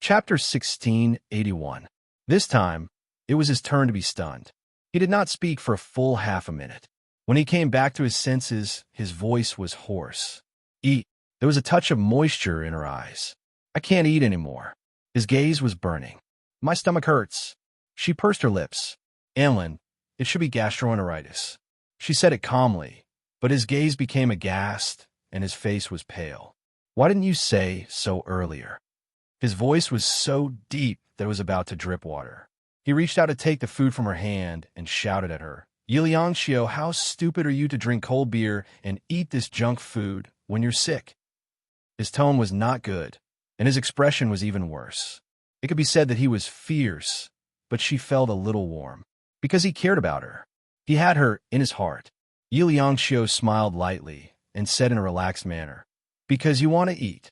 Chapter 1681. This time, it was his turn to be stunned. He did not speak for a full half a minute. When he came back to his senses, his voice was hoarse. Eat. There was a touch of moisture in her eyes. I can't eat anymore. His gaze was burning. My stomach hurts. She pursed her lips. Anlin, it should be gastroenteritis. She said it calmly, but his gaze became aghast, and his face was pale. Why didn't you say so earlier? His voice was so deep that it was about to drip water. He reached out to take the food from her hand and shouted at her. Yiliangshio, how stupid are you to drink cold beer and eat this junk food when you're sick? His tone was not good, and his expression was even worse. It could be said that he was fierce, but she felt a little warm, because he cared about her. He had her in his heart. Yiliangshio smiled lightly and said in a relaxed manner, because you want to eat.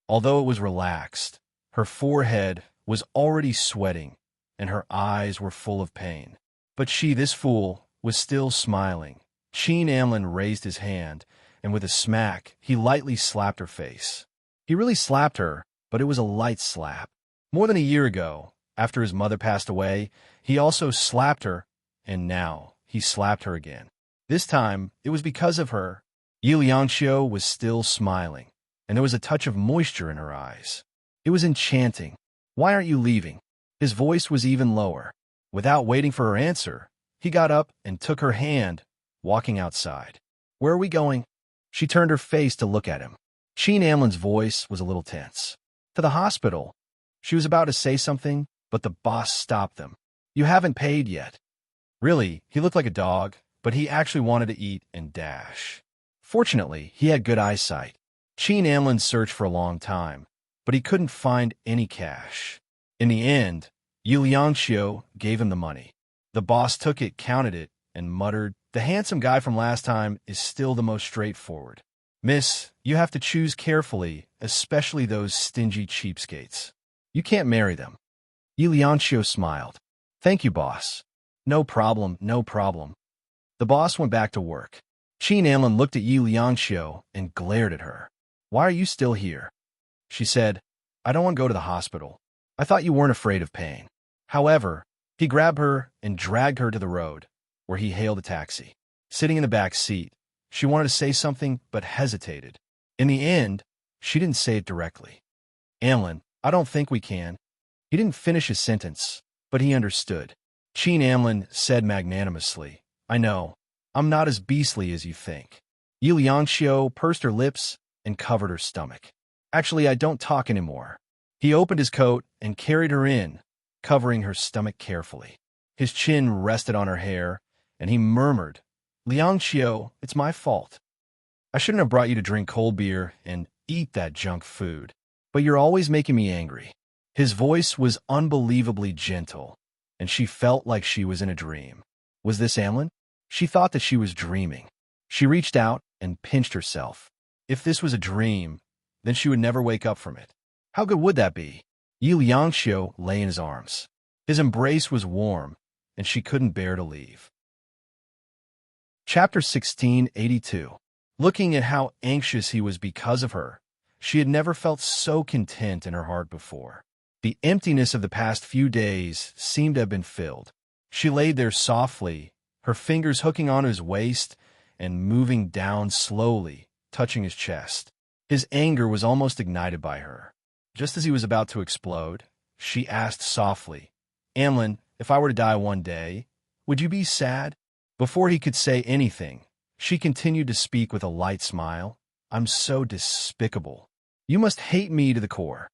Although it was relaxed, her forehead was already sweating, and her eyes were full of pain. But she, this fool, was still smiling. Qin Amlin raised his hand, and with a smack, he lightly slapped her face. He really slapped her, but it was a light slap. More than a year ago, after his mother passed away, he also slapped her, and now he slapped her again. This time, it was because of her. Yiliangshio was still smiling, and there was a touch of moisture in her eyes. It was enchanting. Why aren't you leaving? His voice was even lower. Without waiting for her answer, he got up and took her hand, walking outside. Where are we going? She turned her face to look at him. Qin Amlin's voice was a little tense. To the hospital. She was about to say something, but the boss stopped them. You haven't paid yet. Really, he looked like a dog, but he actually wanted to eat and dash. Fortunately, he had good eyesight. Qin Amlin searched for a long time, but he couldn't find any cash. In the end, Yiliangshio gave him the money. The boss took it, counted it, and muttered, the handsome guy from last time is still the most straightforward. Miss, you have to choose carefully, especially those stingy cheapskates. You can't marry them. Yiliangshio smiled. Thank you, boss. No problem, no problem. The boss went back to work. Qin Amlin looked at Yiliangshio and glared at her. Why are you still here? She said, I don't want to go to the hospital. I thought you weren't afraid of pain. However, he grabbed her and dragged her to the road, where he hailed a taxi. Sitting in the back seat, she wanted to say something but hesitated. In the end, she didn't say it directly. Amlin, I don't think we can. He didn't finish his sentence, but he understood. Qin Amlin said magnanimously, I know. I'm not as beastly as you think. Yiliangshio pursed her lips and covered her stomach. Actually, I don't talk anymore. He opened his coat and carried her in, covering her stomach carefully. His chin rested on her hair, and he murmured, Liangshio, it's my fault. I shouldn't have brought you to drink cold beer and eat that junk food, but you're always making me angry. His voice was unbelievably gentle, and she felt like she was in a dream. Was this Amlin? She thought that she was dreaming. She reached out and pinched herself. If this was a dream, then she would never wake up from it. How good would that be? Yiliangshio lay in his arms. His embrace was warm, and she couldn't bear to leave. Chapter 1682. Looking at how anxious he was because of her, she had never felt so content in her heart before. The emptiness of the past few days seemed to have been filled. She laid there softly, her fingers hooking onto his waist and moving down slowly, touching his chest. His anger was almost ignited by her. Just as he was about to explode, she asked softly, Amlin, if I were to die one day, would you be sad? Before he could say anything, she continued to speak with a light smile. I'm so despicable. You must hate me to the core.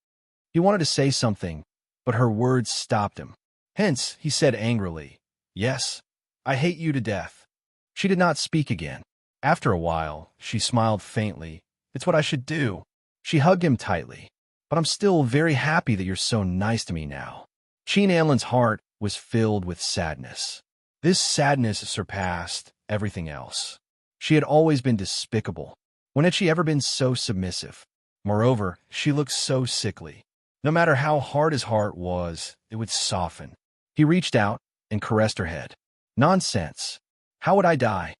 He wanted to say something, but her words stopped him. Hence, he said angrily, Yes, I hate you to death. She did not speak again. After a while, she smiled faintly. It's what I should do. She hugged him tightly. But I'm still very happy that you're so nice to me now. Qin Amlin's heart was filled with sadness. This sadness surpassed everything else. She had always been despicable. When had she ever been so submissive? Moreover, she looked so sickly. No matter how hard his heart was, it would soften. He reached out and caressed her head. Nonsense. How would I die?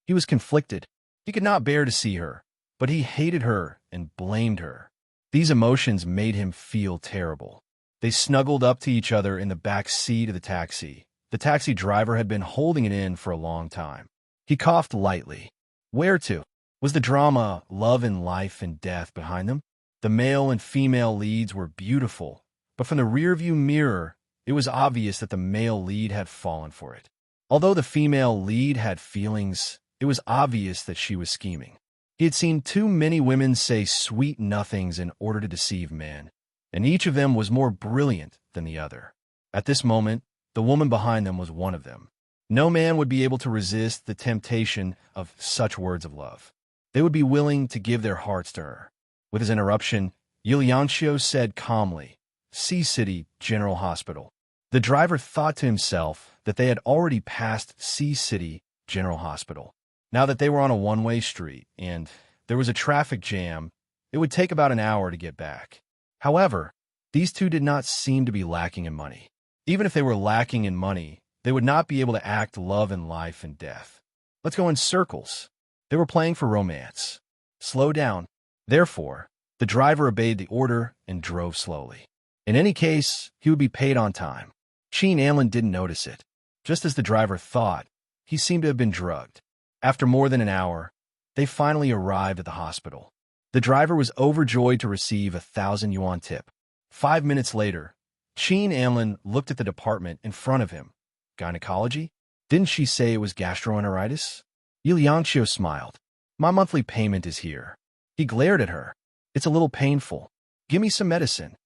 He was conflicted. He could not bear to see her, but he hated her and blamed her. These emotions made him feel terrible. They snuggled up to each other in the back seat of the taxi. The taxi driver had been holding it in for a long time. He coughed lightly. Where to? Was the drama love and life and death behind them? The male and female leads were beautiful, but from the rearview mirror, it was obvious that the male lead had fallen for it. Although the female lead had feelings, it was obvious that she was scheming. He had seen too many women say sweet nothings in order to deceive men, and each of them was more brilliant than the other. At this moment, the woman behind them was one of them. No man would be able to resist the temptation of such words of love. They would be willing to give their hearts to her. With his interruption, Yuliancio said calmly, "Sea City General Hospital." The driver thought to himself that they had already passed Sea City General Hospital. Now that they were on a one-way street and there was a traffic jam, it would take about an hour to get back. However, these two did not seem to be lacking in money. Even if they were lacking in money, they would not be able to act love and life and death. Let's go in circles. They were playing for romance. Slow down. Therefore, the driver obeyed the order and drove slowly. In any case, he would be paid on time. Sheen Anlin didn't notice it. Just as the driver thought, he seemed to have been drugged. After more than an hour, they finally arrived at the hospital. The driver was overjoyed to receive a 1,000 yuan tip. 5 minutes later, Sheen Anlin looked at the department in front of him. Gynecology? Didn't she say it was gastroenteritis? Yuliancio smiled. My monthly payment is here. He glared at her. It's a little painful. Give me some medicine.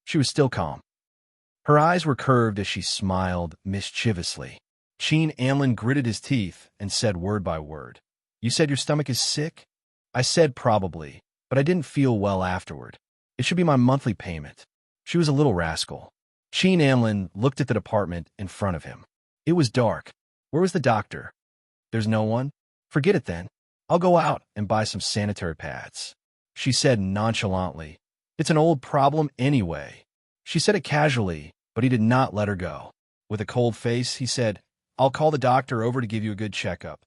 She was still calm. Her eyes were curved as she smiled mischievously. Sheen Anlin gritted his teeth and said word by word. You said your stomach is sick? I said probably, but I didn't feel well afterward. It should be my monthly payment. She was a little rascal. Sheen Anlin looked at the department in front of him. It was dark. Where was the doctor? There's no one? Forget it then. I'll go out and buy some sanitary pads. She said nonchalantly. It's an old problem anyway. She said it casually, but he did not let her go. With a cold face, he said, I'll call the doctor over to give you a good checkup.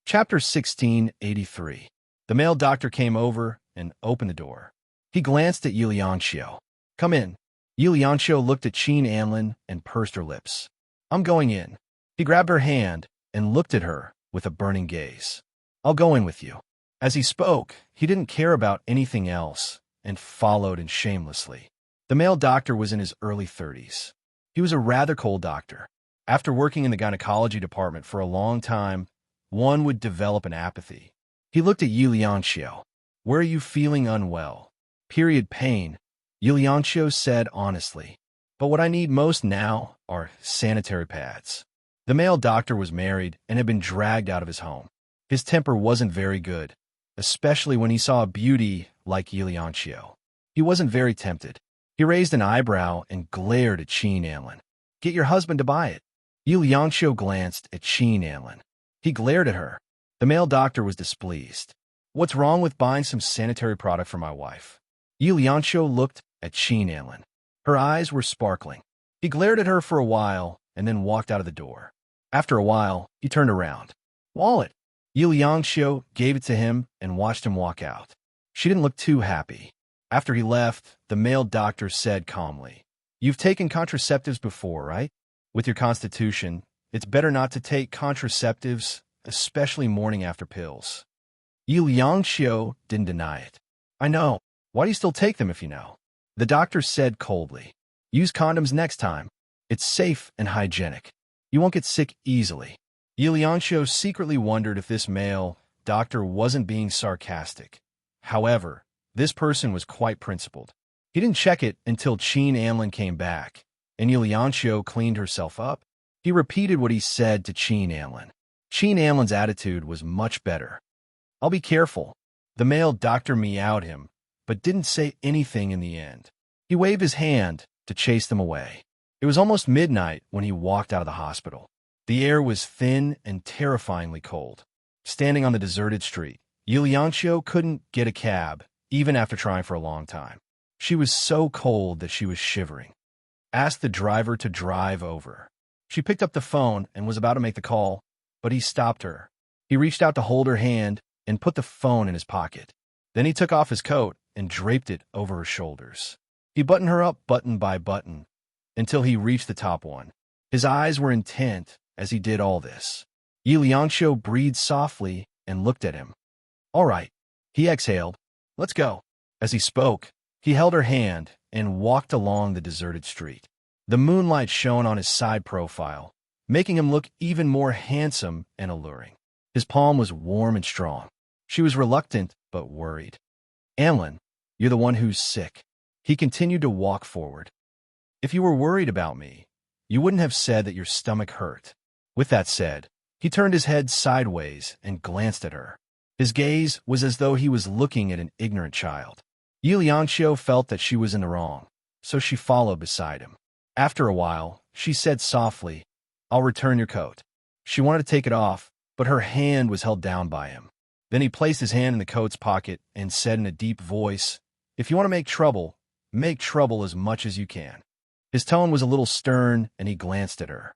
Chapter 1683. The male doctor came over and opened the door. He glanced at Yuliancio. Come in. Yuliancio looked at Sheen Anlin and pursed her lips. I'm going in. He grabbed her hand and looked at her with a burning gaze. I'll go in with you. As he spoke, he didn't care about anything else and followed in shamelessly. The male doctor was in his early 30s. He was a rather cold doctor. After working in the gynecology department for a long time, one would develop an apathy. He looked at Yuliancio. Where are you feeling unwell? Period pain, Yuliancio said honestly. But what I need most now are sanitary pads. The male doctor was married and had been dragged out of his home. His temper wasn't very good, especially when he saw a beauty like Yuliancio. He wasn't very tempted. He raised an eyebrow and glared at Sheen Anlin. Get your husband to buy it. Yuliancio glanced at Sheen Anlin. He glared at her. The male doctor was displeased. What's wrong with buying some sanitary product for my wife? Yuliancio looked at Sheen Anlin. Her eyes were sparkling. He glared at her for a while and then walked out of the door. After a while, he turned around. Wallet. Yuliancio gave it to him and watched him walk out. She didn't look too happy. After he left, the male doctor said calmly, You've taken contraceptives before, right? With your constitution, it's better not to take contraceptives, especially morning after pills. Yuliancio didn't deny it. I know. Why do you still take them if you know? The doctor said coldly. Use condoms next time. It's safe and hygienic. You won't get sick easily. Yuliancio secretly wondered if this male doctor wasn't being sarcastic. However, this person was quite principled. He didn't check it until Sheen Anlin came back, and Yuliancio cleaned herself up. He repeated what he said to Sheen Anlin. Sheen Anlin's attitude was much better. I'll be careful. The male doctor meowed him, but didn't say anything in the end. He waved his hand to chase them away. It was almost midnight when he walked out of the hospital. The air was thin and terrifyingly cold. Standing on the deserted street, Yuliancio couldn't get a cab, even after trying for a long time. She was so cold that she was shivering. Asked the driver to drive over. She picked up the phone and was about to make the call, but he stopped her. He reached out to hold her hand and put the phone in his pocket. Then he took off his coat and draped it over her shoulders. He buttoned her up button by button until he reached the top one. His eyes were intent as he did all this. Yi Liangqiu breathed softly and looked at him. All right. He exhaled. Let's go. As he spoke, he held her hand and walked along the deserted street. The moonlight shone on his side profile, making him look even more handsome and alluring. His palm was warm and strong. She was reluctant but worried. Anlin, you're the one who's sick. He continued to walk forward. If you were worried about me, you wouldn't have said that your stomach hurt. With that said, he turned his head sideways and glanced at her. His gaze was as though he was looking at an ignorant child. Yi Liangqiu felt that she was in the wrong, so she followed beside him. After a while, she said softly, I'll return your coat. She wanted to take it off, but her hand was held down by him. Then he placed his hand in the coat's pocket and said in a deep voice, If you want to make trouble as much as you can. His tone was a little stern, and he glanced at her.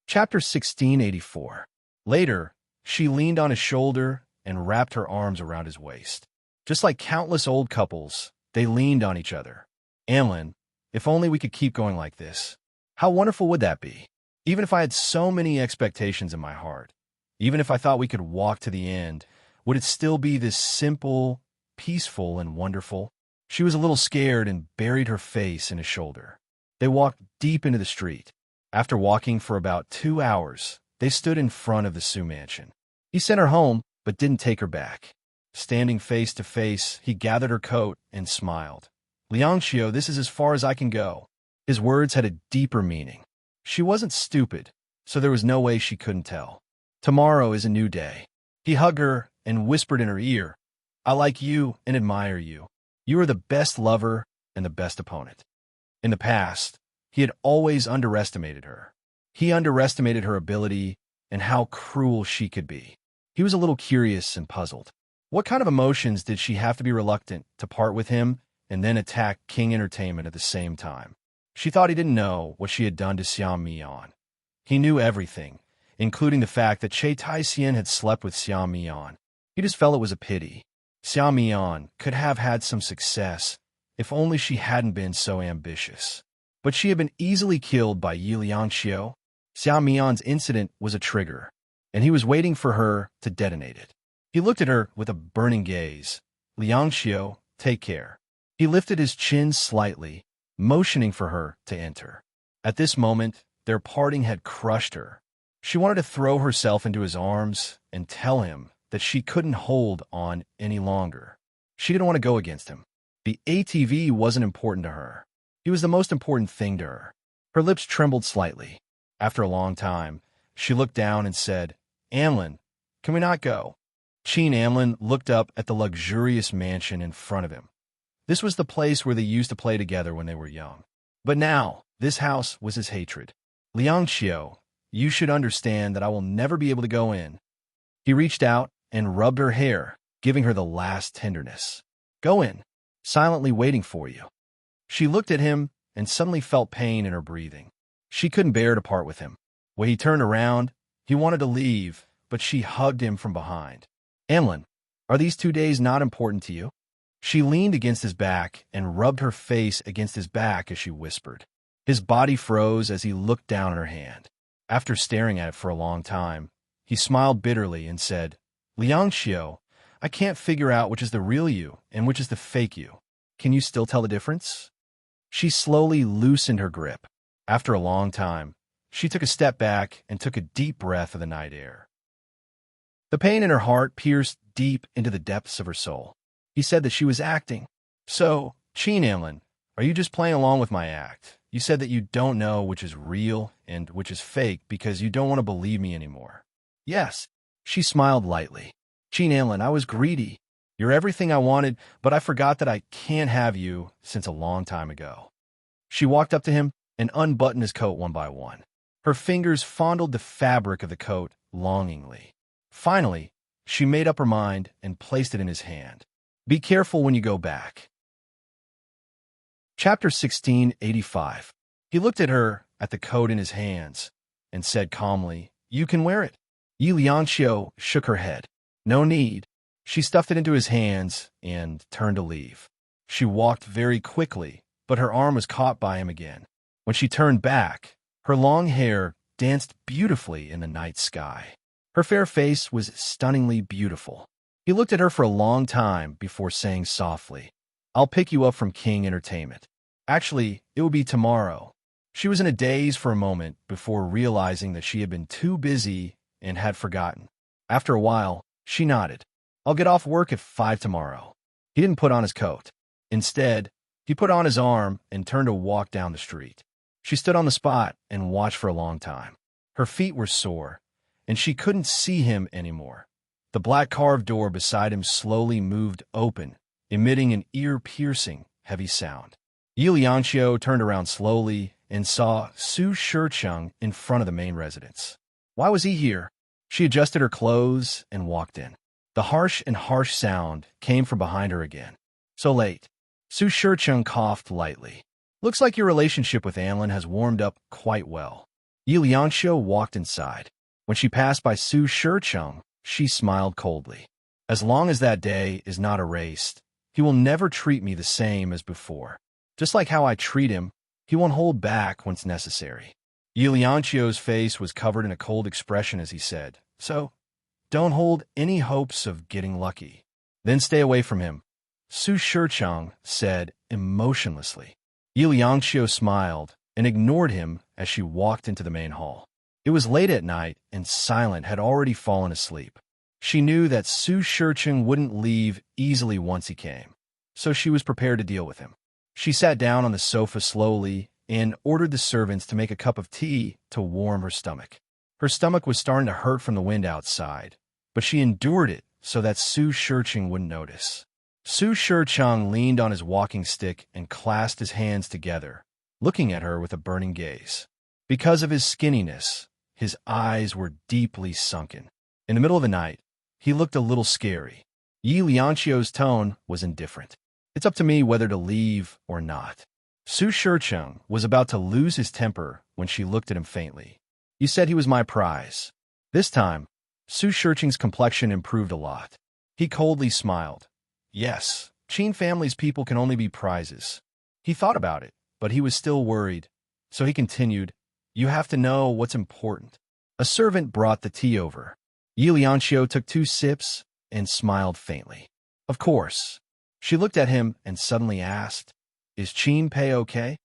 Chapter 1684. Later, she leaned on his shoulder and wrapped her arms around his waist. Just like countless old couples, they leaned on each other. Anlin, if only we could keep going like this. How wonderful would that be? Even if I had so many expectations in my heart, even if I thought we could walk to the end, would it still be this simple, peaceful, and wonderful? She was a little scared and buried her face in his shoulder. They walked deep into the street. After walking for about 2 hours, they stood in front of the Su mansion. He sent her home, but didn't take her back. Standing face to face, he gathered her coat and smiled. Liangqiu, this is as far as I can go. His words had a deeper meaning. She wasn't stupid, so there was no way she couldn't tell. Tomorrow is a new day. He hugged her and whispered in her ear, I like you and admire you. You are the best lover and the best opponent. In the past, he had always underestimated her. He underestimated her ability and how cruel she could be. He was a little curious and puzzled. What kind of emotions did she have to be reluctant to part with him and then attack King Entertainment at the same time? She thought he didn't know what she had done to Xiao Mian. He knew everything, including the fact that Che Taixian had slept with Xiao Mian. He just felt it was a pity. Xiao Mian could have had some success if only she hadn't been so ambitious. But she had been easily killed by Yi Liangqiu. Xiao Mian's incident was a trigger, and he was waiting for her to detonate it. He looked at her with a burning gaze. Liangqiu, take care. He lifted his chin slightly, motioning for her to enter. At this moment, their parting had crushed her. She wanted to throw herself into his arms and tell him that she couldn't hold on any longer. She didn't want to go against him. The ATV wasn't important to her. He was the most important thing to her. Her lips trembled slightly. After a long time, she looked down and said, Anlin, can we not go? Qin Anlin looked up at the luxurious mansion in front of him. This was the place where they used to play together when they were young. But now, this house was his hatred. Liangqiu, you should understand that I will never be able to go in. He reached out and rubbed her hair, giving her the last tenderness. Go in, silently waiting for you. She looked at him and suddenly felt pain in her breathing. She couldn't bear to part with him. When he turned around, he wanted to leave, but she hugged him from behind. Anlin, are these 2 days not important to you? She leaned against his back and rubbed her face against his back as she whispered. His body froze as he looked down at her hand. After staring at it for a long time, he smiled bitterly and said, Liangqiu, I can't figure out which is the real you and which is the fake you. Can you still tell the difference? She slowly loosened her grip. After a long time, she took a step back and took a deep breath of the night air. The pain in her heart pierced deep into the depths of her soul. He said that she was acting. So, Qin Anlin, are you just playing along with my act? You said that you don't know which is real and which is fake because you don't want to believe me anymore. Yes. She smiled lightly. Qin Anlin, I was greedy. You're everything I wanted, but I forgot that I can't have you since a long time ago. She walked up to him and unbuttoned his coat one by one. Her fingers fondled the fabric of the coat longingly. Finally, she made up her mind and placed it in his hand. Be careful when you go back. Chapter 1685. He looked at her, at the coat in his hands, and said calmly, You can wear it. Yi Liangqiu shook her head. No need. She stuffed it into his hands and turned to leave. She walked very quickly, but her arm was caught by him again. When she turned back, her long hair danced beautifully in the night sky. Her fair face was stunningly beautiful. He looked at her for a long time before saying softly, "I'll pick you up from King Entertainment. Actually, it will be tomorrow." She was in a daze for a moment before realizing that she had been too busy and had forgotten. After a while, she nodded. "I'll get off work at 5 tomorrow." He didn't put on his coat. Instead, he put on his arm and turned to walk down the street. She stood on the spot and watched for a long time. Her feet were sore, and she couldn't see him anymore. The black carved door beside him slowly moved open, emitting an ear-piercing, heavy sound. Yi Lianxiu turned around slowly and saw Su Shicheng in front of the main residence. Why was he here? She adjusted her clothes and walked in. The harsh sound came from behind her again. "So late." Su Shicheng coughed lightly. "Looks like your relationship with Anlin has warmed up quite well." Yi Lianxiu walked inside. When she passed by Su Shicheng, she smiled coldly. "As long as that day is not erased, he will never treat me the same as before. Just like how I treat him, he won't hold back when it's necessary." Yi Lianxiu's face was covered in a cold expression as he said, "So, don't hold any hopes of getting lucky. Then stay away from him," Su Shicheng said emotionlessly. Yi Lianxiu smiled and ignored him as she walked into the main hall. It was late at night, and Silent had already fallen asleep. She knew that Su Shicheng wouldn't leave easily once he came, so she was prepared to deal with him. She sat down on the sofa slowly and ordered the servants to make a cup of tea to warm her stomach. Her stomach was starting to hurt from the wind outside, but she endured it so that Su Shicheng wouldn't notice. Su Shicheng leaned on his walking stick and clasped his hands together, looking at her with a burning gaze. Because of his skinniness, his eyes were deeply sunken. In the middle of the night, he looked a little scary. Yi Lianxiu's tone was indifferent. "It's up to me whether to leave or not." Su Shicheng was about to lose his temper when she looked at him faintly. "You said he was my prize." This time, Su Shicheng's complexion improved a lot. He coldly smiled. "Yes, Qin family's people can only be prizes." He thought about it, but he was still worried, so he continued, "You have to know what's important." A servant brought the tea over. Yi Lianxiu took 2 sips and smiled faintly. "Of course." She looked at him and suddenly asked, "Is Qin Pei okay?"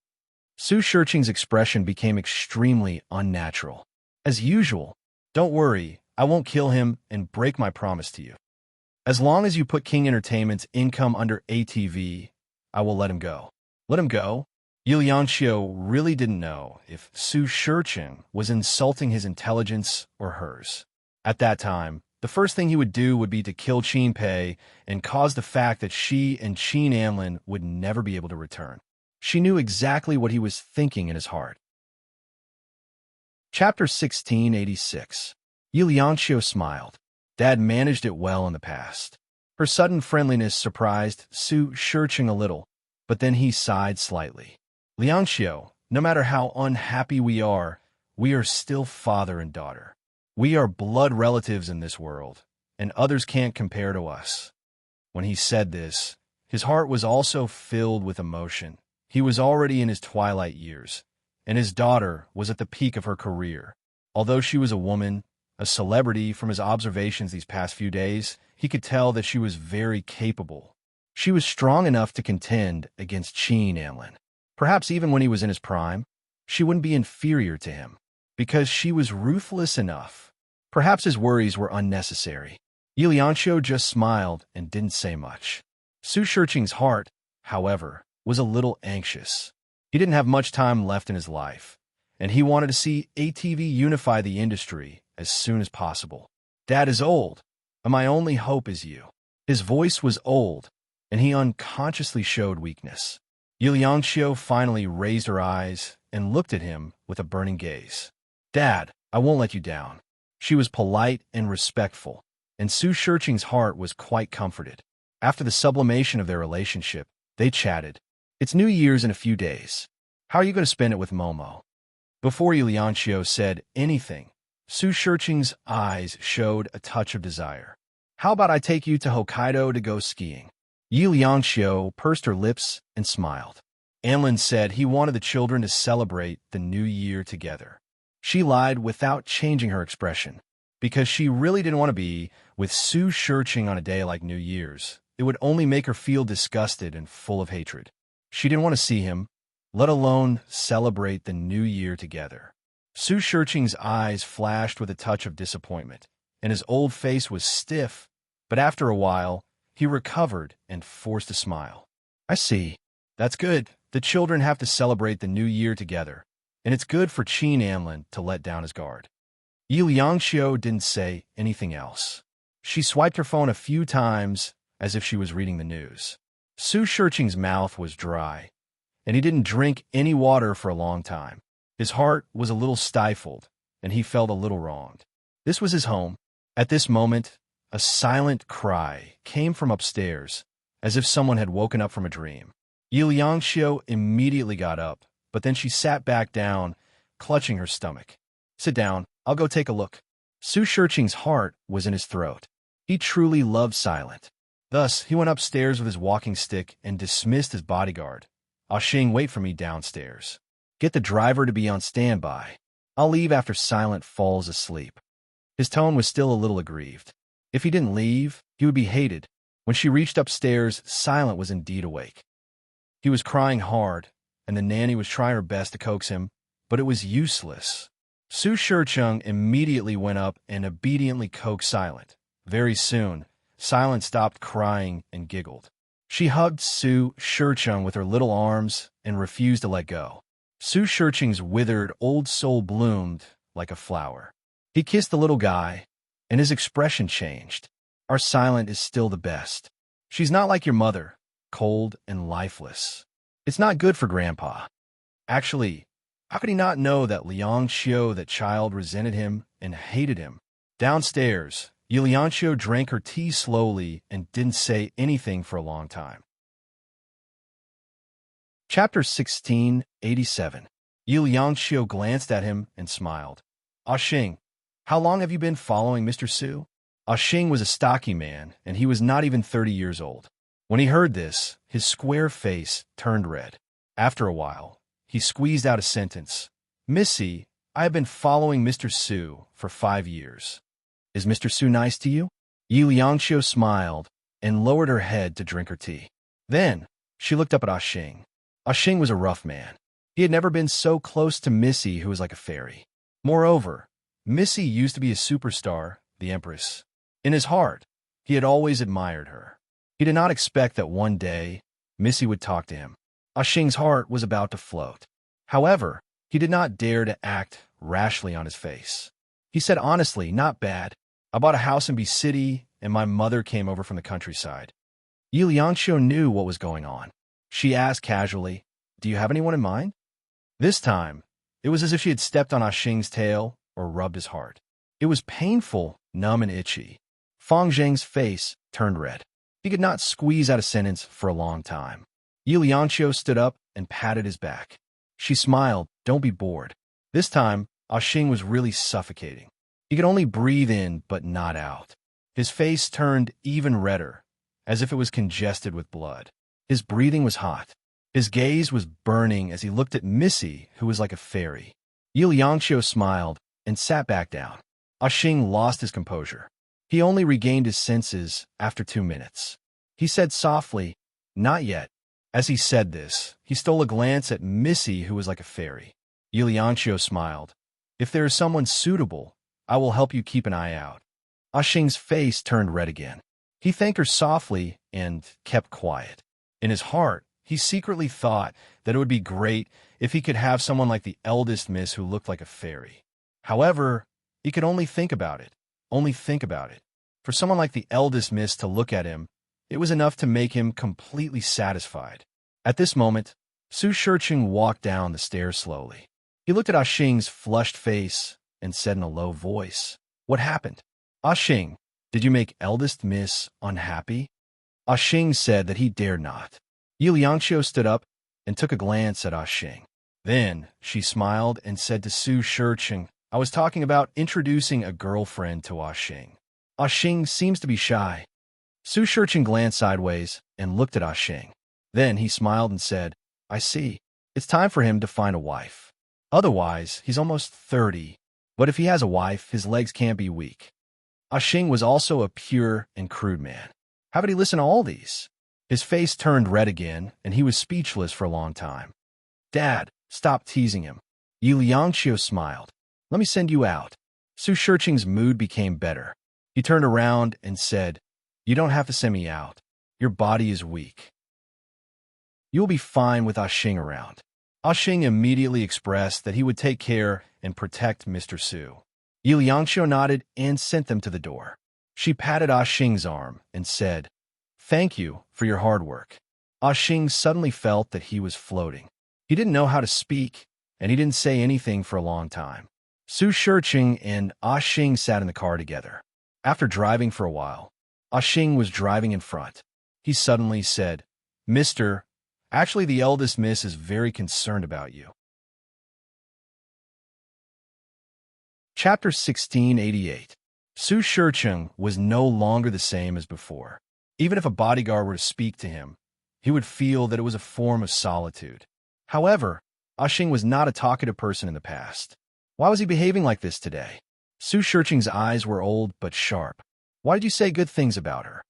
Su Shicheng's expression became extremely unnatural. "As usual, don't worry, I won't kill him and break my promise to you. As long as you put King Entertainment's income under ATV, I will let him go." Let him go? Yi Lianxiu really didn't know if Su Shicheng was insulting his intelligence or hers. At that time, the first thing he would do would be to kill Qin Pei and cause the fact that she and Qin Anlin would never be able to return. She knew exactly what he was thinking in his heart. Chapter 1686. Yi Lianxiu smiled. Dad managed it well in the past. Her sudden friendliness surprised Su Shicheng a little, but then he sighed slightly. "Lianxiu, no matter how unhappy we are still father and daughter. We are blood relatives in this world, and others can't compare to us." When he said this, his heart was also filled with emotion. He was already in his twilight years, and his daughter was at the peak of her career. Although she was a woman, a celebrity, from his observations these past few days, he could tell that she was very capable. She was strong enough to contend against Qin Anlin. Perhaps even when he was in his prime, she wouldn't be inferior to him, because she was ruthless enough. Perhaps his worries were unnecessary. Yi Lianxiu just smiled and didn't say much. Su Shicheng's heart, however, was a little anxious. He didn't have much time left in his life, and he wanted to see ATV unify the industry as soon as possible. "Dad is old, and my only hope is you." His voice was old, and he unconsciously showed weakness. Yi Lianxiu finally raised her eyes and looked at him with a burning gaze. "Dad, I won't let you down." She was polite and respectful, and Su Shicheng's heart was quite comforted. After the sublimation of their relationship, they chatted. "It's New Year's in a few days. How are you going to spend it with Momo?" Before Yi Lianxiu said anything, Su Shicheng's eyes showed a touch of desire. "How about I take you to Hokkaido to go skiing?" Yi Liangxiu pursed her lips and smiled. Anlin said he wanted the children to celebrate the new year together. She lied without changing her expression, because she really didn't want to be with Su Shurching on a day like New Year's. It would only make her feel disgusted and full of hatred. She didn't want to see him, let alone celebrate the new year together. Su Shurching's eyes flashed with a touch of disappointment, and his old face was stiff, but after a while, he recovered and forced a smile. I see. That's good. The children have to celebrate the new year together, and it's good for Qin Anlin to let down his guard. Yi Liangxiu didn't say anything else. She swiped her phone a few times as if she was reading the news. Su Shurching's mouth was dry, and he didn't drink any water for a long time. His heart was a little stifled, and he felt a little wronged. This was his home. At this moment, a silent cry came from upstairs, as if someone had woken up from a dream. Yi Liangxiu immediately got up, but then she sat back down, clutching her stomach. Sit down, I'll go take a look. Su Shurching's heart was in his throat. He truly loved Silent. Thus, he went upstairs with his walking stick and dismissed his bodyguard. Xing, wait for me downstairs. Get the driver to be on standby. I'll leave after Silent falls asleep. His tone was still a little aggrieved. If he didn't leave, he would be hated. When she reached upstairs, Silent was indeed awake. He was crying hard, and the nanny was trying her best to coax him, but it was useless. Su Shurching immediately went up and obediently coaxed Silent. Very soon, Silent stopped crying and giggled. She hugged Su Shurching with her little arms and refused to let go. Su Shurching's withered old soul bloomed like a flower. He kissed the little guy, and his expression changed. Our Silent is still the best. She's not like your mother, cold and lifeless. It's not good for Grandpa. Actually, how could he not know that Liangxiu, that child, resented him and hated him? Downstairs, Yi Liangxiu drank her tea slowly and didn't say anything for a long time. Chapter 1687. Yi Liangxiu glanced at him and smiled. Xing, how long have you been following Mr. Su? Xing was a stocky man, and he was not even 30 years old. When he heard this, his square face turned red. After a while, he squeezed out a sentence. Missy, I have been following Mr. Su for 5 years. Is Mr. Su nice to you? Yi Liangxiu smiled and lowered her head to drink her tea. Then, she looked up at Xing. Xing was a rough man. He had never been so close to Missy, who was like a fairy. Moreover, Missy used to be a superstar, the Empress. In his heart, he had always admired her. He did not expect that one day, Missy would talk to him. Xing's heart was about to float. However, he did not dare to act rashly on his face. He said honestly, not bad. I bought a house in B City, and my mother came over from the countryside. Yi Liangxiu knew what was going on. She asked casually, do you have anyone in mind? This time, it was as if she had stepped on Xing's tail or rubbed his heart. It was painful, numb and itchy. Fang Zheng's face turned red. He could not squeeze out a sentence for a long time. Yi Liangxiu stood up and patted his back. She smiled, don't be bored. This time, Xing was really suffocating. He could only breathe in but not out. His face turned even redder, as if it was congested with blood. His breathing was hot. His gaze was burning as he looked at Missy, who was like a fairy. Yi Liangxiu smiled and sat back down. Xing lost his composure. He only regained his senses after 2 minutes. He said softly, not yet. As he said this, he stole a glance at Missy, who was like a fairy. Yi Liangxiu smiled. If there is someone suitable, I will help you keep an eye out. Xing's face turned red again. He thanked her softly and kept quiet. In his heart, he secretly thought that it would be great if he could have someone like the eldest miss who looked like a fairy. However, he could only think about it. Only think about it. For someone like the eldest miss to look at him, it was enough to make him completely satisfied. At this moment, Su Shurching walked down the stairs slowly. He looked at Xing's flushed face and said in a low voice, what happened? Xing, did you make eldest miss unhappy? Xing said that he dared not. Yi Liangxiu stood up and took a glance at Xing. Then she smiled and said to Su Shurching, I was talking about introducing a girlfriend to Xing. Xing seems to be shy. Su Shurcheng glanced sideways and looked at Ah Xing. Then he smiled and said, I see. It's time for him to find a wife. Otherwise, he's almost 30. But if he has a wife, his legs can't be weak. Ah Xing was also a pure and crude man. How would he listen to all these? His face turned red again, and he was speechless for a long time. Dad, stop teasing him. Yi Liangqiu smiled. Let me send you out. Su Shurcheng's mood became better. He turned around and said, You don't have to send me out. Your body is weak. You'll be fine with Ah Xing around. Ah Xing immediately expressed that he would take care and protect Mr. Su. Yi Liangqiu nodded and sent them to the door. She patted Ah Xing's arm and said, Thank you for your hard work. Ah Xing suddenly felt that he was floating. He didn't know how to speak, and he didn't say anything for a long time. Su Shurcheng and Ah Xing sat in the car together. After driving for a while, Ah Xing was driving in front. He suddenly said, Mister, actually the eldest miss is very concerned about you. Chapter 1688. Su Shurcheng was no longer the same as before. Even if a bodyguard were to speak to him, he would feel that it was a form of solitude. However, Ah Xing was not a talkative person in the past. Why was he behaving like this today? Su Shurcheng's eyes were old but sharp. Why did you say good things about her?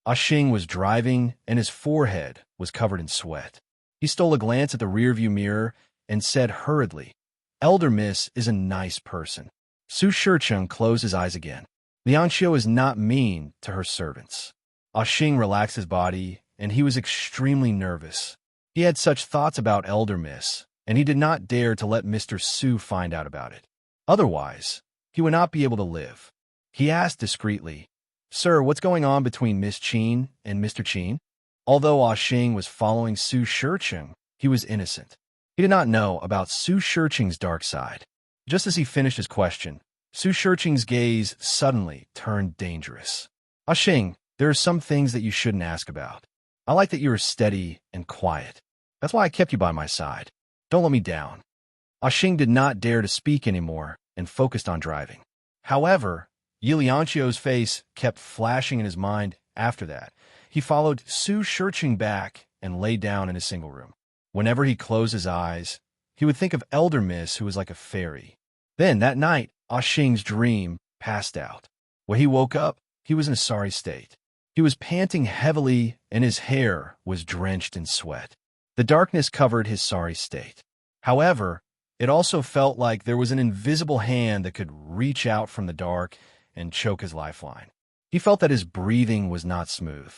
Ah Xing was driving, and his forehead was covered in sweat. He stole a glance at the rearview mirror and said hurriedly, Elder Miss is a nice person. Su Shurcheng closed his eyes again. Liangqiu is not mean to her servants. Ah Xing relaxed his body, and he was extremely nervous. He had such thoughts about Elder Miss, and he did not dare to let Mr. Su find out about it. Otherwise, he would not be able to live. He asked discreetly, Sir, what's going on between Miss Qin and Mr. Qin? Although Ah Xing was following Su Shurcheng, he was innocent. He did not know about Su Shurcheng's dark side. Just as he finished his question, Su Shurcheng's gaze suddenly turned dangerous. Ah Xing, there are some things that you shouldn't ask about. I like that you are steady and quiet. That's why I kept you by my side. Don't let me down. Ah Xing did not dare to speak anymore and focused on driving. However, Yi Liangqiu's face kept flashing in his mind after that. He followed Su Shurcheng back and lay down in his single room. Whenever he closed his eyes, he would think of Elder Miss, who was like a fairy. Then, that night, Ah Xing's dream passed out. When he woke up, he was in a sorry state. He was panting heavily, and his hair was drenched in sweat. The darkness covered his sorry state. However, it also felt like there was an invisible hand that could reach out from the dark and choke his lifeline. He felt that his breathing was not smooth.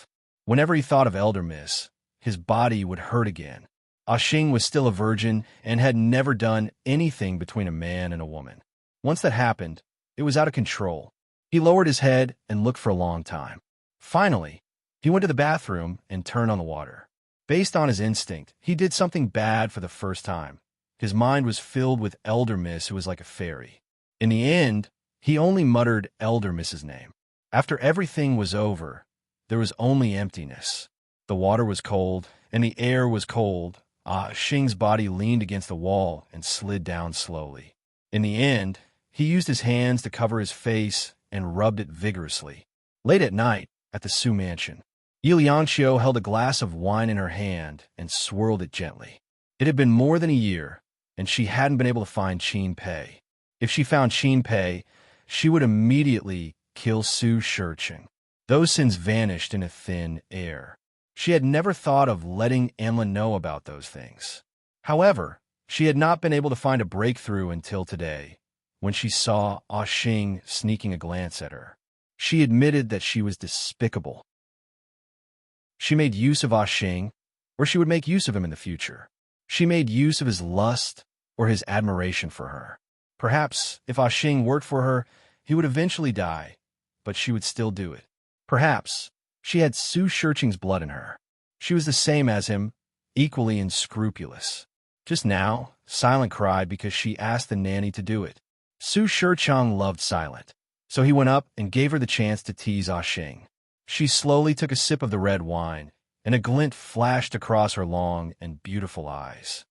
Whenever he thought of Elder Miss, his body would hurt again. Ah Xing was still a virgin and had never done anything between a man and a woman. Once that happened, it was out of control. He lowered his head and looked for a long time. Finally, he went to the bathroom and turned on the water. Based on his instinct, he did something bad for the first time. His mind was filled with Elder Miss, who was like a fairy. In the end, he only muttered Elder Miss's name. After everything was over, there was only emptiness. The water was cold, and the air was cold. Ah Xing's body leaned against the wall and slid down slowly. In the end, he used his hands to cover his face and rubbed it vigorously. Late at night, at the Su mansion, Yi Liangqiu held a glass of wine in her hand and swirled it gently. It had been more than a year, and she hadn't been able to find Qin Pei. If she found Qin Pei, she would immediately kill Su Shurcheng. Those sins vanished in a thin air. She had never thought of letting Anlin know about those things. However, she had not been able to find a breakthrough until today, when she saw Ah Xing sneaking a glance at her. She admitted that she was despicable. She made use of Ah Xing, or she would make use of him in the future. She made use of his lust or his admiration for her. Perhaps, if Ah Xing worked for her, he would eventually die, but she would still do it. Perhaps, she had Su Shurcheng's blood in her. She was the same as him, equally unscrupulous. Just now, Silent cried because she asked the nanny to do it. Su Shurcheng loved Silent, so he went up and gave her the chance to tease Ah Xing. She slowly took a sip of the red wine, and a glint flashed across her long and beautiful eyes.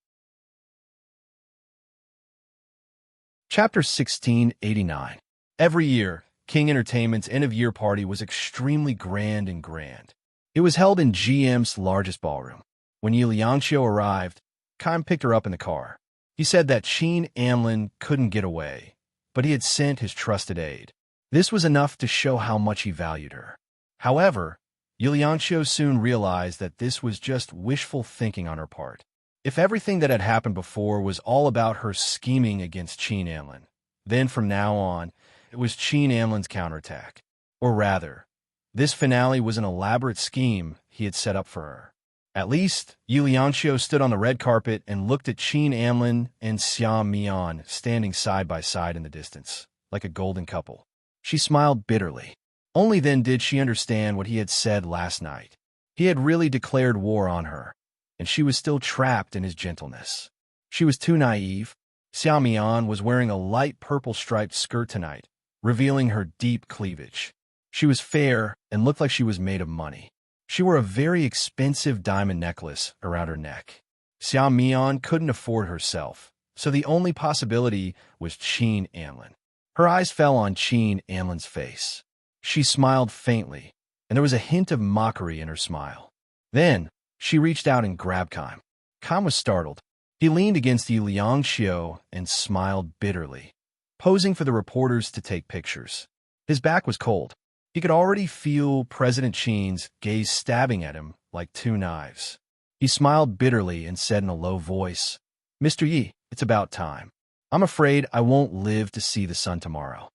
Chapter 1689. Every year, King Entertainment's end-of-year party was extremely grand. It was held in GM's largest ballroom. When Yi Liangxiu arrived, Keim picked her up in the car. He said that Qin Anlin couldn't get away, but he had sent his trusted aide. This was enough to show how much he valued her. However, Yi Liangxiu soon realized that this was just wishful thinking on her part. If everything that had happened before was all about her scheming against Qin Anlin, then from now on, it was Qin Anlin's counterattack. Or rather, this finale was an elaborate scheme he had set up for her. At least, Yi Liangxiu stood on the red carpet and looked at Qin Anlin and Xia Mian standing side by side in the distance, like a golden couple. She smiled bitterly. Only then did she understand what he had said last night. He had really declared war on her, and she was still trapped in his gentleness. She was too naive. Xia Mian was wearing a light purple striped skirt tonight, revealing her deep cleavage. She was fair and looked like she was made of money. She wore a very expensive diamond necklace around her neck. Xia Mian couldn't afford herself, so the only possibility was Qin Anlin. Her eyes fell on Qin Anlin's face. She smiled faintly, and there was a hint of mockery in her smile. Then, she reached out and grabbed Keim. Keim was startled. He leaned against Yi Liangxiu and smiled bitterly, posing for the reporters to take pictures. His back was cold. He could already feel President Qin's gaze stabbing at him like two knives. He smiled bitterly and said in a low voice, "Mr. Yi, it's about time. I'm afraid I won't live to see the sun tomorrow."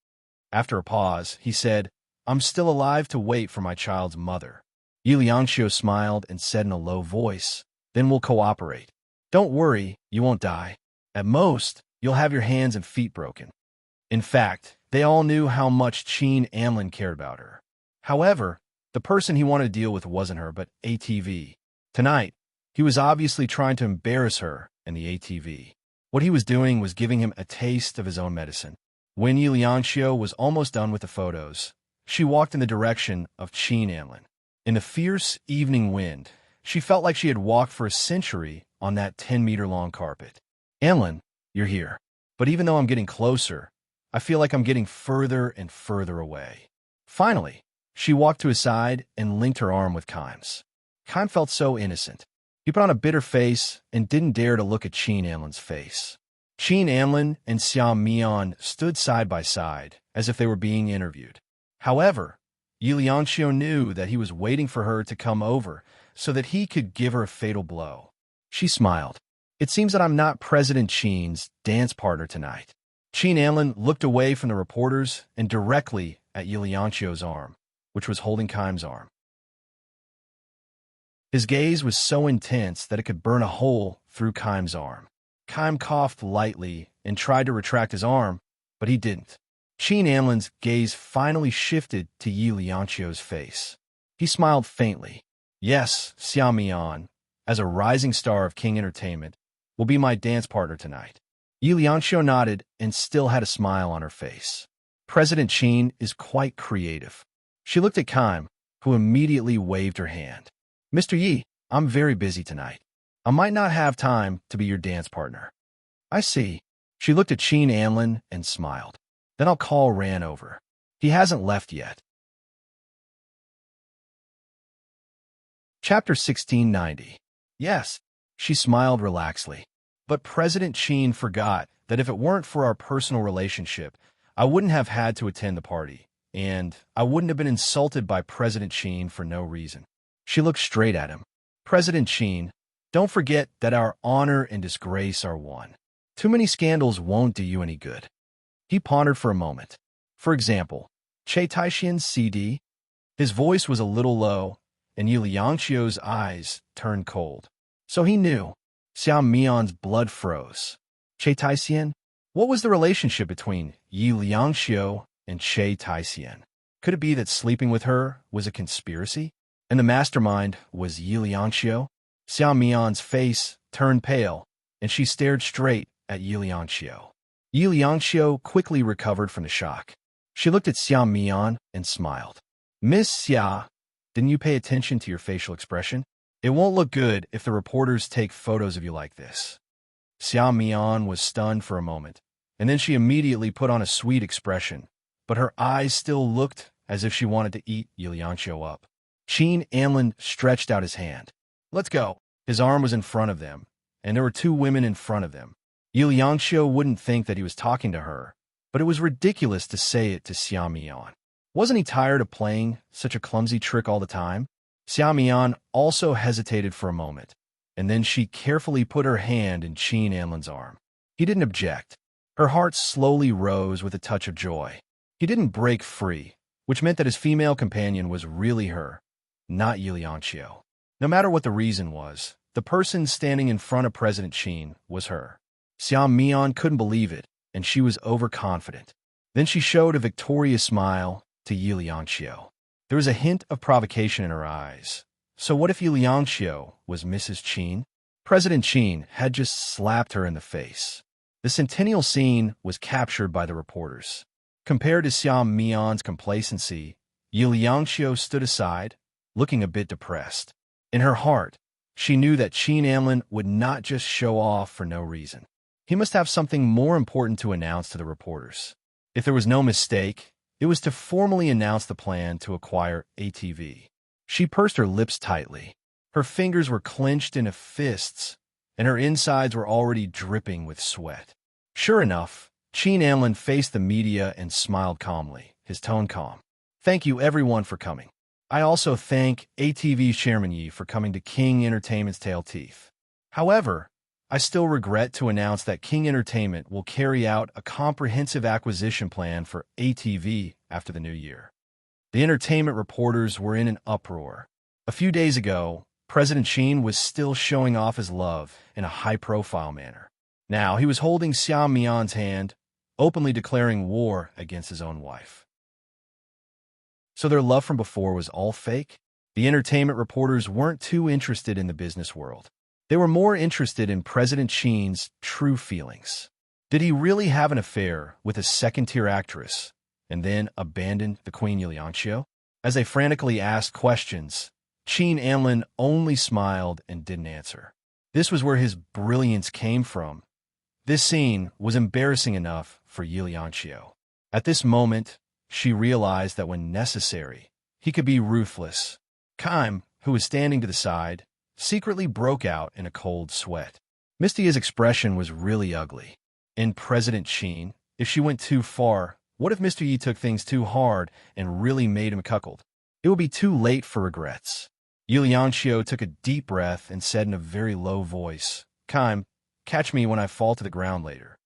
After a pause, he said, "I'm still alive to wait for my child's mother." Yi Liangxiu smiled and said in a low voice, "Then we'll cooperate. Don't worry, you won't die. At most, you'll have your hands and feet broken." In fact, they all knew how much Qin Anlin cared about her. However, the person he wanted to deal with wasn't her, but ATV. Tonight, he was obviously trying to embarrass her and the ATV. What he was doing was giving him a taste of his own medicine. When Yi Liangxiu was almost done with the photos, she walked in the direction of Qin Anlin. In the fierce evening wind, she felt like she had walked for a century on that 10-meter-long carpet. "Anlin, you're here. But even though I'm getting closer, I feel like I'm getting further and further away." Finally, she walked to his side and linked her arm with Keim's. Keim felt so innocent. He put on a bitter face and didn't dare to look at Qin Anlin's face. Qin Anlin and Xia Mian stood side by side, as if they were being interviewed. However, Yi Liangxiu knew that he was waiting for her to come over so that he could give her a fatal blow. She smiled. "It seems that I'm not President Qin's dance partner tonight." Qin Anlin looked away from the reporters and directly at Yi Liangxiu's arm, which was holding Keim's arm. His gaze was so intense that it could burn a hole through Keim's arm. Keim coughed lightly and tried to retract his arm, but he didn't. Qin Anlin's gaze finally shifted to Yi Liangxiu's face. He smiled faintly. "Yes, Xia Mian, as a rising star of King Entertainment, will be my dance partner tonight." Yi Liangxiu nodded and still had a smile on her face. President Qin is quite creative. She looked at Keim, who immediately waved her hand. "Mr. Yi, I'm very busy tonight. I might not have time to be your dance partner." "I see." She looked at Qin Anlin and smiled. "Then I'll call Ran over. He hasn't left yet." Chapter 1690. "Yes." She smiled relaxedly. "But President Qin forgot that if it weren't for our personal relationship, I wouldn't have had to attend the party, and I wouldn't have been insulted by President Qin for no reason." She looked straight at him. "President Qin, don't forget that our honor and disgrace are one. Too many scandals won't do you any good." He pondered for a moment. "For example, Che Taixian's CD?" His voice was a little low, and Yi Liangxiu's eyes turned cold. So he knew. Xia Mian's blood froze. Che Taixian? What was the relationship between Yi Liangxiu and Che Taixian? Could it be that sleeping with her was a conspiracy, and the mastermind was Yi Liangxiu? Xia Mian's face turned pale, and she stared straight at Yi Liangxiu. Yi Liangxiu quickly recovered from the shock. She looked at Xia Mian and smiled. "Miss Xia, didn't you pay attention to your facial expression? It won't look good if the reporters take photos of you like this." Xia Mian was stunned for a moment, and then she immediately put on a sweet expression, but her eyes still looked as if she wanted to eat Yi Liangxiu up. Qin Anlin stretched out his hand. "Let's go." His arm was in front of them, and there were two women in front of them. Yi Liangxiu wouldn't think that he was talking to her, but it was ridiculous to say it to Xia Mian. Wasn't he tired of playing such a clumsy trick all the time? Xia Mian also hesitated for a moment, and then she carefully put her hand in Qin Anlin's arm. He didn't object. Her heart slowly rose with a touch of joy. He didn't break free, which meant that his female companion was really her, not Yi Liangxiu. No matter what the reason was, the person standing in front of President Qin was her. Xia Mian couldn't believe it, and she was overconfident. Then she showed a victorious smile to Yi Liangxiu. There was a hint of provocation in her eyes. So what if Yi Liangxiu was Mrs. Qin? President Qin had just slapped her in the face. The centennial scene was captured by the reporters. Compared to Xia Mian's complacency, Yi Liangxiu stood aside, looking a bit depressed. In her heart, she knew that Qin Anlin would not just show off for no reason. He must have something more important to announce to the reporters. If there was no mistake, it was to formally announce the plan to acquire ATV. She pursed her lips tightly. Her fingers were clenched into fists, and her insides were already dripping with sweat. Sure enough, Qin Anlin faced the media and smiled calmly, his tone calm. "Thank you everyone for coming. I also thank ATV Chairman Yi for coming to King Entertainment's Tail Teeth. However, I still regret to announce that King Entertainment will carry out a comprehensive acquisition plan for ATV after the new year." The entertainment reporters were in an uproar. A few days ago, President Qin was still showing off his love in a high-profile manner. Now he was holding Xia Mian's hand, openly declaring war against his own wife. So their love from before was all fake? The entertainment reporters weren't too interested in the business world. They were more interested in President Qin's true feelings. Did he really have an affair with a second-tier actress and then abandon the Queen Yi Liangxiu? As they frantically asked questions, Qin Anlin only smiled and didn't answer. This was where his brilliance came from. This scene was embarrassing enough for Yi Liangxiu. At this moment, she realized that when necessary, he could be ruthless. Kaim, who was standing to the side, secretly broke out in a cold sweat. Misty's expression was really ugly. And President Qin, if she went too far, what if Mr. Yi took things too hard and really made him cuckold? It would be too late for regrets. Yi Liangxiu took a deep breath and said in a very low voice, "Kaim, catch me when I fall to the ground later."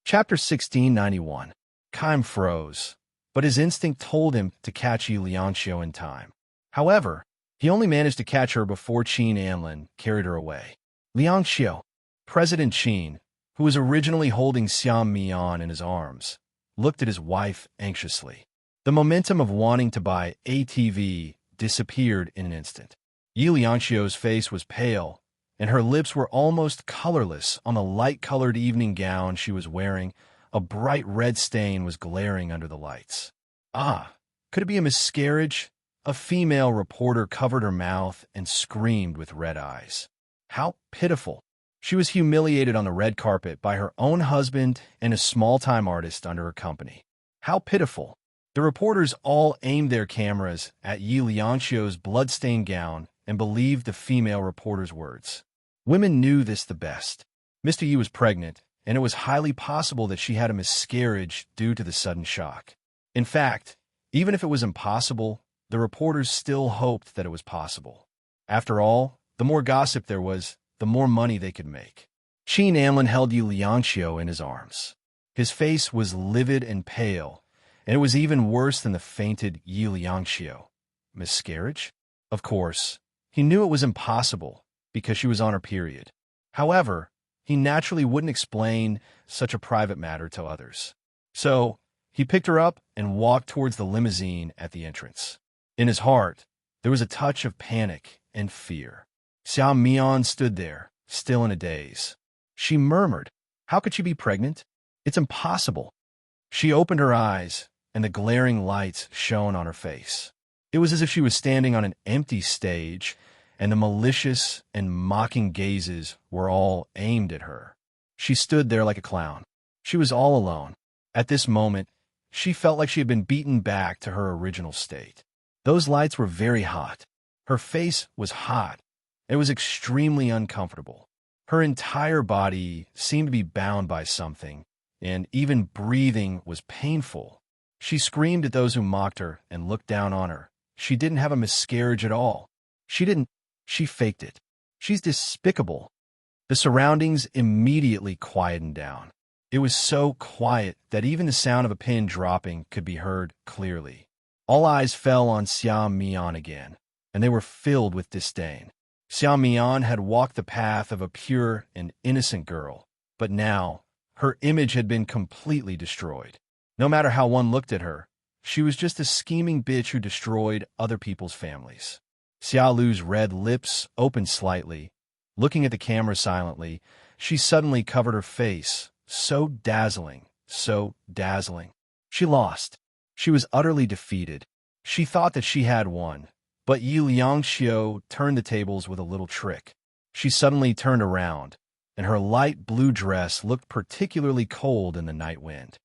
Chapter 1691. Kaim froze, but his instinct told him to catch Yi Liangxiu in time. However, he only managed to catch her before Qin Anlin carried her away. Liangxiu, President Qin, who was originally holding Xia Mian in his arms, looked at his wife anxiously. The momentum of wanting to buy ATV disappeared in an instant. Yi Liangxiu's face was pale, and her lips were almost colorless on the light-colored evening gown she was wearing. A bright red stain was glaring under the lights. Ah, could it be a miscarriage? A female reporter covered her mouth and screamed with red eyes. How pitiful. She was humiliated on the red carpet by her own husband and a small-time artist under her company. How pitiful. The reporters all aimed their cameras at Yi Liangxiu's blood-stained gown and believed the female reporter's words. Women knew this the best. Mr. Yi was pregnant, and it was highly possible that she had a miscarriage due to the sudden shock. In fact, even if it was impossible, the reporters still hoped that it was possible. After all, the more gossip there was, the more money they could make. Qin Anlin held Yi Liangxiu in his arms. His face was livid and pale, and it was even worse than the fainted Yi Liangxiu. Miscarriage? Of course, he knew it was impossible because she was on her period. However, he naturally wouldn't explain such a private matter to others. So, he picked her up and walked towards the limousine at the entrance. In his heart, there was a touch of panic and fear. Xia Mian stood there, still in a daze. She murmured, "How could she be pregnant? It's impossible." She opened her eyes, and the glaring lights shone on her face. It was as if she was standing on an empty stage, and the malicious and mocking gazes were all aimed at her. She stood there like a clown. She was all alone. At this moment, she felt like she had been beaten back to her original state. Those lights were very hot. Her face was hot. It was extremely uncomfortable. Her entire body seemed to be bound by something, and even breathing was painful. She screamed at those who mocked her and looked down on her. She didn't have a miscarriage at all. She faked it. She's despicable. The surroundings immediately quietened down. It was so quiet that even the sound of a pin dropping could be heard clearly. All eyes fell on Xia Mian again, and they were filled with disdain. Xia Mian had walked the path of a pure and innocent girl, but now her image had been completely destroyed. No matter how one looked at her, she was just a scheming bitch who destroyed other people's families. Xia Lu's red lips opened slightly. Looking at the camera silently, she suddenly covered her face. So dazzling, so dazzling. She lost. She was utterly defeated. She thought that she had won, but Yi Liangxiu turned the tables with a little trick. She suddenly turned around, and her light blue dress looked particularly cold in the night wind.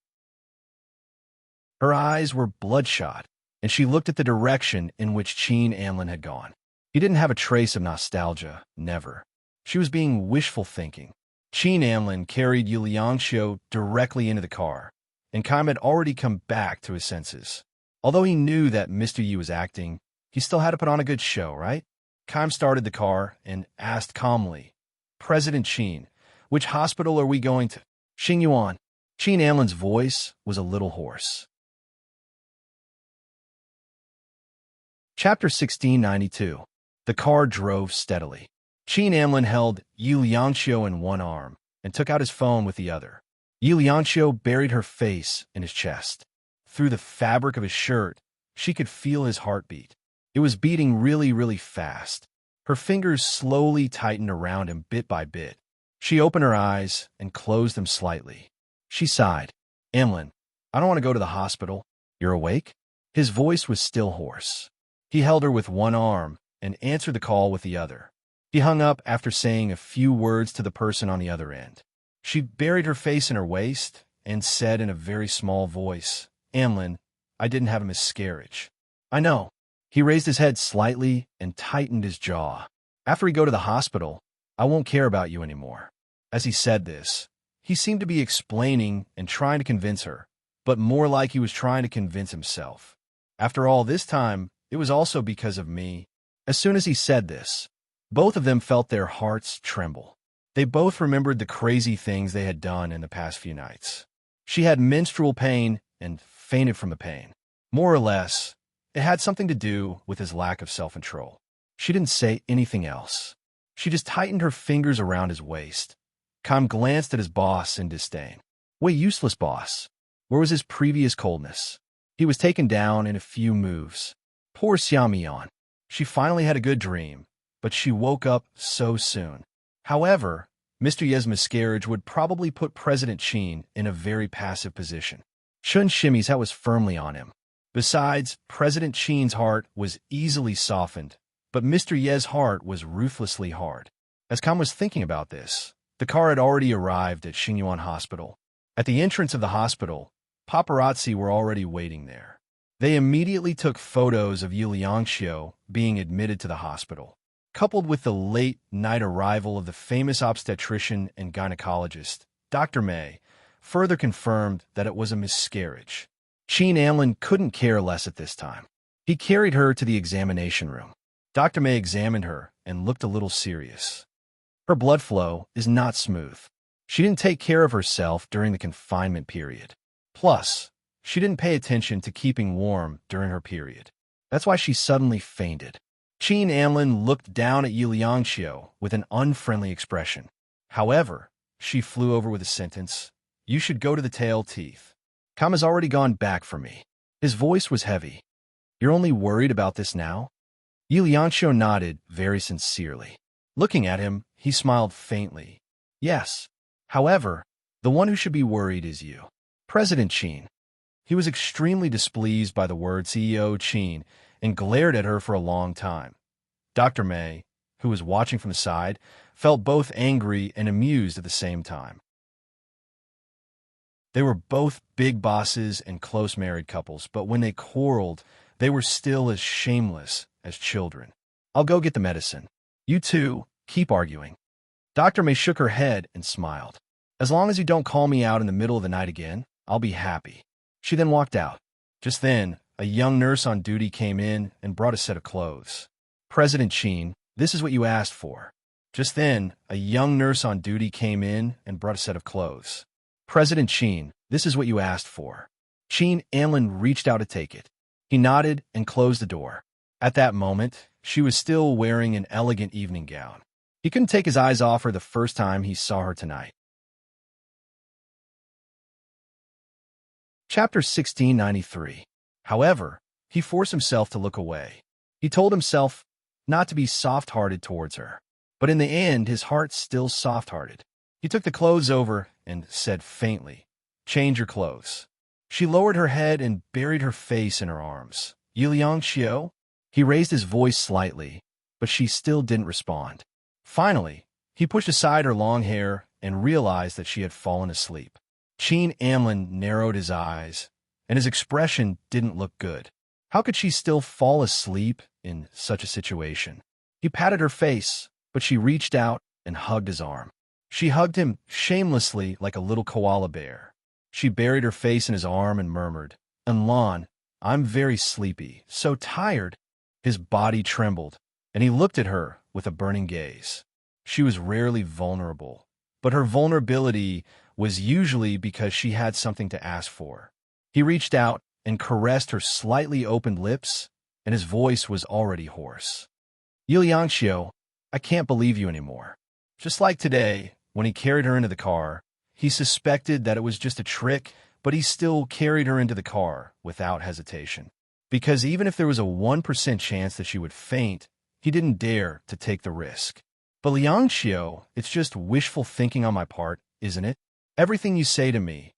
Her eyes were bloodshot, and she looked at the direction in which Qin Anlin had gone. He didn't have a trace of nostalgia, never. She was being wishful thinking. Qin Anlin carried Yu Liangxiu directly into the car, and Kaim had already come back to his senses. Although he knew that Mr. Yu was acting, he still had to put on a good show, right? Kaim started the car and asked calmly, "President Qin, which hospital are we going to?" "Xingyuan." Qin Anlin's voice was a little hoarse. Chapter 1692. The car drove steadily. Qin Anlin held Yi Liangxiu in one arm and took out his phone with the other. Yi Liangxiu buried her face in his chest. Through the fabric of his shirt, she could feel his heartbeat. It was beating really, really fast. Her fingers slowly tightened around him bit by bit. She opened her eyes and closed them slightly. She sighed. "Anlin, I don't want to go to the hospital. You're awake?" His voice was still hoarse. He held her with one arm and answered the call with the other. He hung up after saying a few words to the person on the other end. She buried her face in her waist and said in a very small voice, "Anlin, I didn't have a miscarriage." "I know." He raised his head slightly and tightened his jaw. "After we go to the hospital, I won't care about you anymore." As he said this, he seemed to be explaining and trying to convince her, but more like he was trying to convince himself. After all this time, it was also because of me. As soon as he said this, both of them felt their hearts tremble. They both remembered the crazy things they had done in the past few nights. She had menstrual pain and fainted from the pain. More or less, it had something to do with his lack of self-control. She didn't say anything else. She just tightened her fingers around his waist. Kaim glanced at his boss in disdain. What useless boss? Where was his previous coldness? He was taken down in a few moves. Poor Xia Mian. She finally had a good dream, but she woke up so soon. However, Mr. Ye's miscarriage would probably put President Qin in a very passive position. Shun Shimi's hat was firmly on him. Besides, President Qin's heart was easily softened, but Mr. Ye's heart was ruthlessly hard. As Kaim was thinking about this, the car had already arrived at Xingyuan Hospital. At the entrance of the hospital, paparazzi were already waiting there. They immediately took photos of Yi Liangxiu being admitted to the hospital. Coupled with the late-night arrival of the famous obstetrician and gynecologist, Dr. May, further confirmed that it was a miscarriage. Qin Anlin couldn't care less at this time. He carried her to the examination room. Dr. May examined her and looked a little serious. Her blood flow is not smooth. She didn't take care of herself during the confinement period. Plus, she didn't pay attention to keeping warm during her period. That's why she suddenly fainted. Qin Anlin looked down at Yi Liangxiu with an unfriendly expression. However, she flew over with a sentence, "You should go to the tail teeth. Kaim has already gone back for me." His voice was heavy. "You're only worried about this now?" Yi Liangxiu nodded very sincerely. Looking at him, he smiled faintly. "Yes. However, the one who should be worried is you." President Qin. He was extremely displeased by the word CEO Qin and glared at her for a long time. Dr. May, who was watching from the side, felt both angry and amused at the same time. They were both big bosses and close married couples, but when they quarreled, they were still as shameless as children. I'll go get the medicine. You two, keep arguing. Dr. May shook her head and smiled. As long as you don't call me out in the middle of the night again, I'll be happy. She then walked out. Just then, a young nurse on duty came in and brought a set of clothes. President Sheen, this is what you asked for. Just then, a young nurse on duty came in and brought a set of clothes. President Sheen, this is what you asked for. Sheen Anlin reached out to take it. He nodded and closed the door. At that moment, she was still wearing an elegant evening gown. He couldn't take his eyes off her the first time he saw her tonight. Chapter 1693. However, he forced himself to look away. He told himself not to be soft-hearted towards her. But in the end, his heart's still soft-hearted. He took the clothes over and said faintly, "Change your clothes." She lowered her head and buried her face in her arms. "Yiliang Xiao?" He raised his voice slightly, but she still didn't respond. Finally, he pushed aside her long hair and realized that she had fallen asleep. Sheen Amlin narrowed his eyes, and his expression didn't look good. How could she still fall asleep in such a situation? He patted her face, but she reached out and hugged his arm. She hugged him shamelessly like a little koala bear. She buried her face in his arm and murmured, "Unlan, I'm very sleepy, so tired." His body trembled, and he looked at her with a burning gaze. She was rarely vulnerable, but her vulnerability was usually because she had something to ask for. He reached out and caressed her slightly opened lips, and his voice was already hoarse. "Yiliang Xiao, I can't believe you anymore." Just like today, when he carried her into the car, he suspected that it was just a trick, but he still carried her into the car without hesitation. Because even if there was a 1% chance that she would faint, he didn't dare to take the risk. "But Liang Xiao, it's just wishful thinking on my part, isn't it? Everything you say to me,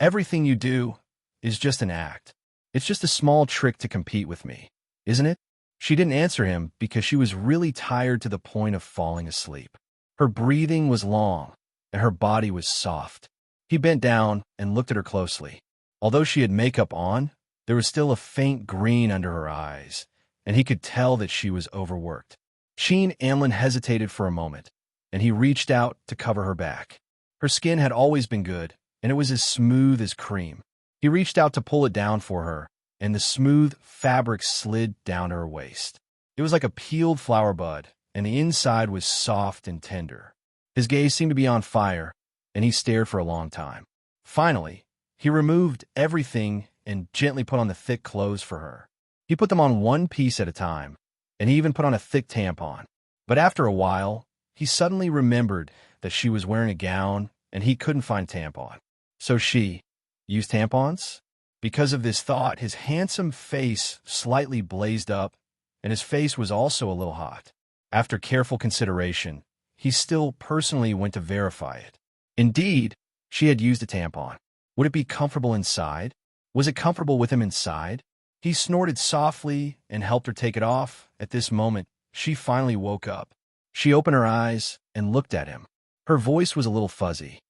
everything you do, is just an act. It's just a small trick to compete with me, isn't it?" She didn't answer him because she was really tired to the point of falling asleep. Her breathing was long, and her body was soft. He bent down and looked at her closely. Although she had makeup on, there was still a faint green under her eyes, and he could tell that she was overworked. Sheen Amlin hesitated for a moment, and he reached out to cover her back. Her skin had always been good, and it was as smooth as cream. He reached out to pull it down for her, and the smooth fabric slid down to her waist. It was like a peeled flower bud, and the inside was soft and tender. His gaze seemed to be on fire, and he stared for a long time. Finally, he removed everything and gently put on the thick clothes for her. He put them on one piece at a time, and he even put on a thick tampon. But after a while, he suddenly remembered that she was wearing a gown, and he couldn't find tampon. So she used tampons? Because of this thought, his handsome face slightly blazed up, and his face was also a little hot. After careful consideration, he still personally went to verify it. Indeed, she had used a tampon. Would it be comfortable inside? Was it comfortable with him inside? He snorted softly and helped her take it off. At this moment, she finally woke up. She opened her eyes and looked at him. Her voice was a little fuzzy.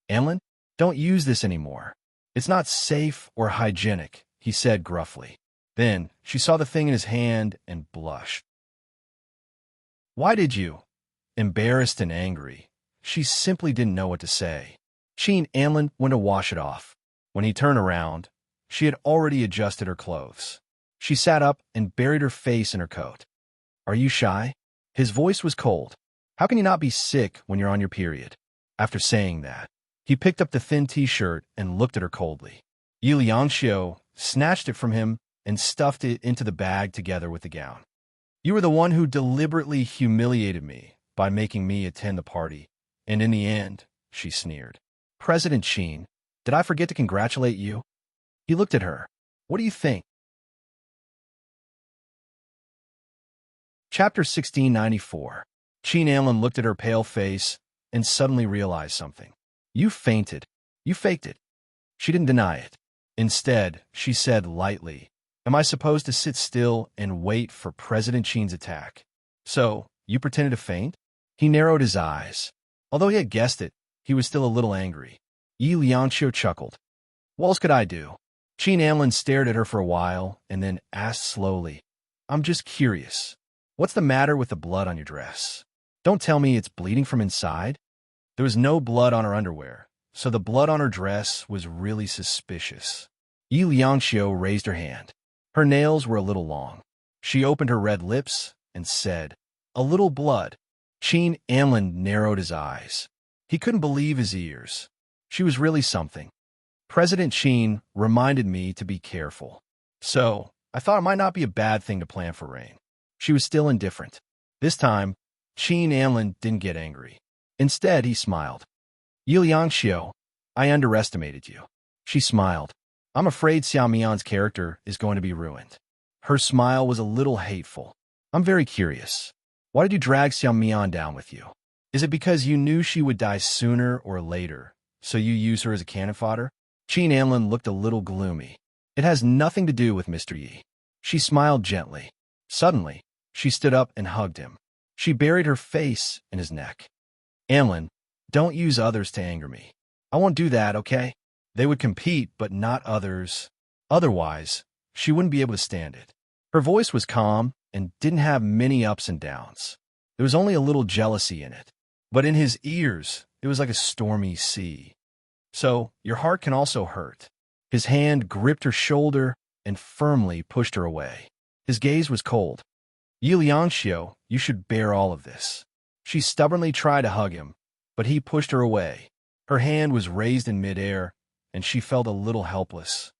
"Amlin, don't use this anymore. It's not safe or hygienic," he said gruffly. Then she saw the thing in his hand and blushed. "Why did you?" Embarrassed and angry, she simply didn't know what to say. Sheen Amlin went to wash it off. When he turned around, she had already adjusted her clothes. She sat up and buried her face in her coat. "Are you shy?" His voice was cold. "How can you not be sick when you're on your period?" After saying that, he picked up the thin t-shirt and looked at her coldly. Yi Liangxiu snatched it from him and stuffed it into the bag together with the gown. "You were the one who deliberately humiliated me by making me attend the party, and in the end," she sneered. "President Sheen, did I forget to congratulate you?" He looked at her. "What do you think?" Chapter 1694. Sheen Amlin looked at her pale face and suddenly realized something. "You fainted. You faked it." She didn't deny it. Instead, she said lightly, "Am I supposed to sit still and wait for President Sheen's attack?" "So, you pretended to faint?" He narrowed his eyes. Although he had guessed it, he was still a little angry. Yi Liangxiu chuckled. What else could I do? Sheen Amlin stared at her for a while and then asked slowly, I'm just curious. What's the matter with the blood on your dress? Don't tell me it's bleeding from inside? There was no blood on her underwear, so the blood on her dress was really suspicious. Yi Liangxiu raised her hand. Her nails were a little long. She opened her red lips and said, a little blood. Sheen Amlin narrowed his eyes. He couldn't believe his ears. She was really something. President Sheen reminded me to be careful. So, I thought it might not be a bad thing to plan for rain. She was still indifferent. This time, Sheen Amlin didn't get angry. Instead, he smiled. Yi Liangxiu, I underestimated you. She smiled. I'm afraid Xiao Mian's character is going to be ruined. Her smile was a little hateful. I'm very curious. Why did you drag Xiao Mian down with you? Is it because you knew she would die sooner or later, so you use her as a cannon fodder? Sheen Amlin looked a little gloomy. It has nothing to do with Mr. Yi. She smiled gently. Suddenly, she stood up and hugged him. She buried her face in his neck. Amlin, don't use others to anger me. I won't do that, okay? They would compete, but not others. Otherwise, she wouldn't be able to stand it. Her voice was calm and didn't have many ups and downs. There was only a little jealousy in it. But in his ears, it was like a stormy sea. So, your heart can also hurt. His hand gripped her shoulder and firmly pushed her away. His gaze was cold. Yi Liangxiu, you should bear all of this. She stubbornly tried to hug him, but he pushed her away. Her hand was raised in midair, and she felt a little helpless.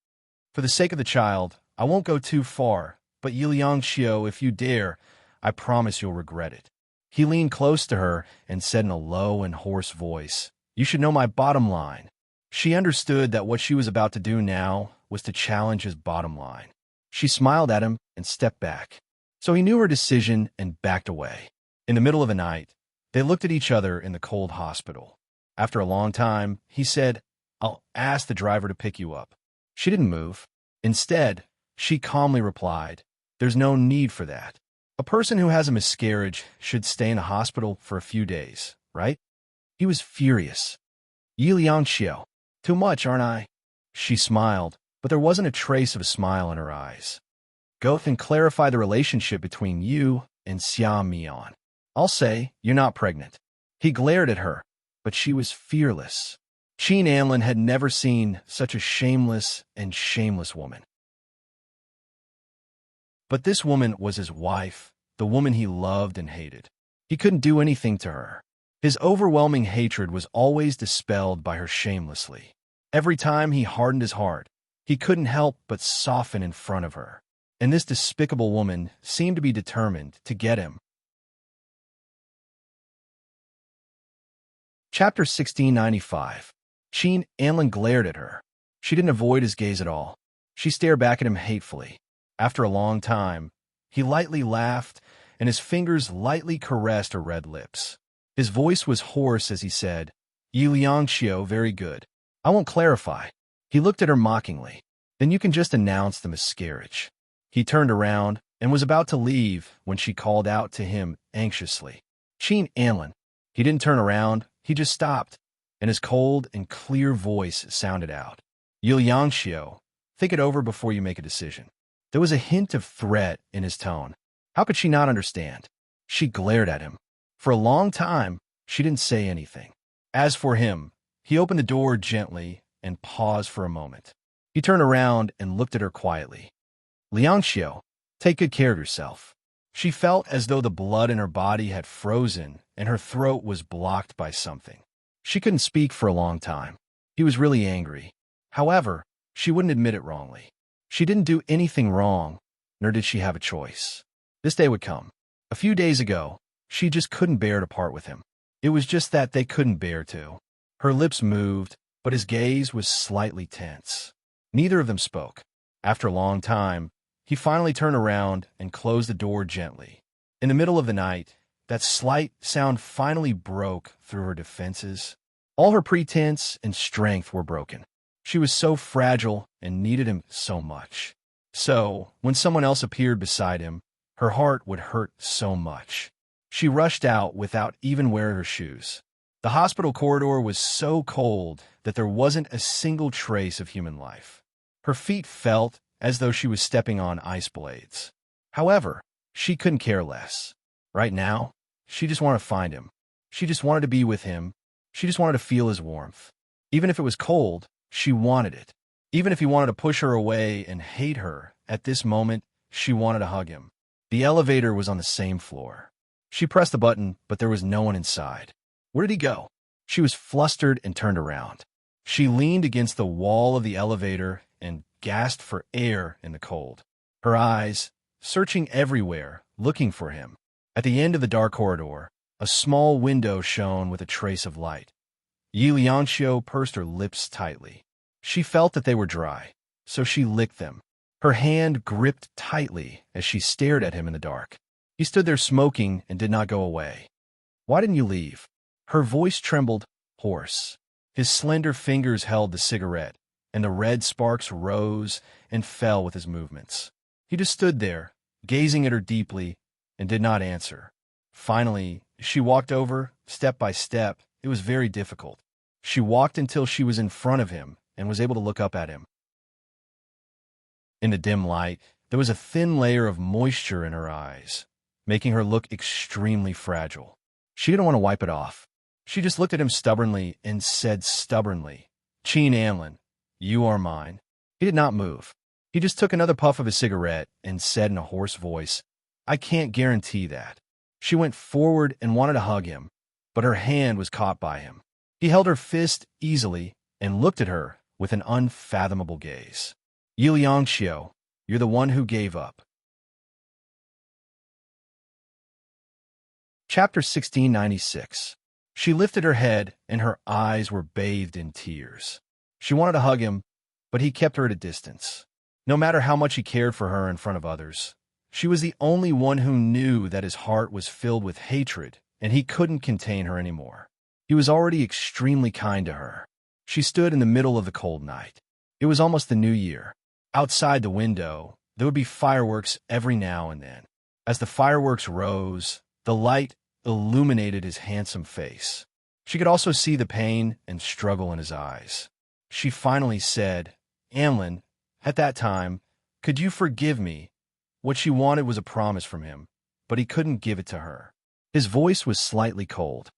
For the sake of the child, I won't go too far, but Yi Liangxiu, if you dare, I promise you'll regret it. He leaned close to her and said in a low and hoarse voice, you should know my bottom line. She understood that what she was about to do now was to challenge his bottom line. She smiled at him and stepped back. So he knew her decision and backed away. In the middle of the night, they looked at each other in the cold hospital. After a long time, he said, I'll ask the driver to pick you up. She didn't move. Instead, she calmly replied, there's no need for that. A person who has a miscarriage should stay in a hospital for a few days, right? He was furious. Yi Liangxiu, too much, aren't I? She smiled, but there wasn't a trace of a smile in her eyes. Go and clarify the relationship between you and Xiao Mian. I'll say you're not pregnant. He glared at her, but she was fearless. Sheen Amlin had never seen such a shameless woman. But this woman was his wife, the woman he loved and hated. He couldn't do anything to her. His overwhelming hatred was always dispelled by her shamelessly. Every time he hardened his heart, he couldn't help but soften in front of her. And this despicable woman seemed to be determined to get him. Chapter 1695. Sheen Amlin glared at her. She didn't avoid his gaze at all. She stared back at him hatefully. After a long time, he lightly laughed, and his fingers lightly caressed her red lips. His voice was hoarse as he said, Yi Liangxiu, very good. I won't clarify. He looked at her mockingly. Then you can just announce the miscarriage. He turned around and was about to leave when she called out to him anxiously. Sheen Amlin. He didn't turn around, he just stopped, and his cold and clear voice sounded out. Yi Liangxiu, think it over before you make a decision. There was a hint of threat in his tone. How could she not understand? She glared at him. For a long time, she didn't say anything. As for him, he opened the door gently and paused for a moment. He turned around and looked at her quietly. Liangxiu, take good care of yourself. She felt as though the blood in her body had frozen and her throat was blocked by something. She couldn't speak for a long time. He was really angry. However, she wouldn't admit it wrongly. She didn't do anything wrong, nor did she have a choice. This day would come. A few days ago, she just couldn't bear to part with him. It was just that they couldn't bear to. Her lips moved, but his gaze was slightly tense. Neither of them spoke. After a long time, he finally turned around and closed the door gently. In the middle of the night, that slight sound finally broke through her defenses. All her pretense and strength were broken. She was so fragile and needed him so much. So, when someone else appeared beside him, her heart would hurt so much. She rushed out without even wearing her shoes. The hospital corridor was so cold that there wasn't a single trace of human life. Her feet felt as though she was stepping on ice blades. However, she couldn't care less. Right now, she just wanted to find him. She just wanted to be with him. She just wanted to feel his warmth. Even if it was cold, she wanted it. Even if he wanted to push her away and hate her, at this moment, she wanted to hug him. The elevator was on the same floor. She pressed the button, but there was no one inside. Where did he go? She was flustered and turned around. She leaned against the wall of the elevator and gasped for air in the cold. Her eyes, searching everywhere, looking for him. At the end of the dark corridor, a small window shone with a trace of light. Yi Liangxiu pursed her lips tightly. She felt that they were dry, so she licked them. Her hand gripped tightly as she stared at him in the dark. He stood there smoking and did not go away. Why didn't you leave? Her voice trembled, hoarse. His slender fingers held the cigarette, and the red sparks rose and fell with his movements. He just stood there, gazing at her deeply, and did not answer. Finally, she walked over, step by step. It was very difficult. She walked until she was in front of him and was able to look up at him. In the dim light, there was a thin layer of moisture in her eyes, making her look extremely fragile. She didn't want to wipe it off. She just looked at him stubbornly and said stubbornly, "Qin Anlin, you are mine." He did not move. He just took another puff of his cigarette and said in a hoarse voice, "I can't guarantee that." She went forward and wanted to hug him, but her hand was caught by him. He held her fist easily and looked at her with an unfathomable gaze. "Yi Liangxiu, you're the one who gave up." Chapter 1696. She lifted her head, and her eyes were bathed in tears. She wanted to hug him, but he kept her at a distance. No matter how much he cared for her in front of others, she was the only one who knew that his heart was filled with hatred, and he couldn't contain her anymore. He was already extremely kind to her. She stood in the middle of the cold night. It was almost the new year. Outside the window, there would be fireworks every now and then. As the fireworks rose, the light illuminated his handsome face. She could also see the pain and struggle in his eyes. She finally said, "Anlin, at that time, could you forgive me?" What she wanted was a promise from him, but he couldn't give it to her. His voice was slightly cold.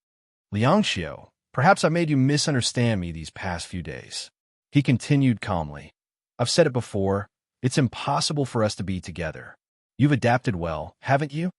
"Liangxiu, perhaps I made you misunderstand me these past few days." He continued calmly, "I've said it before, it's impossible for us to be together. You've adapted well, haven't you?"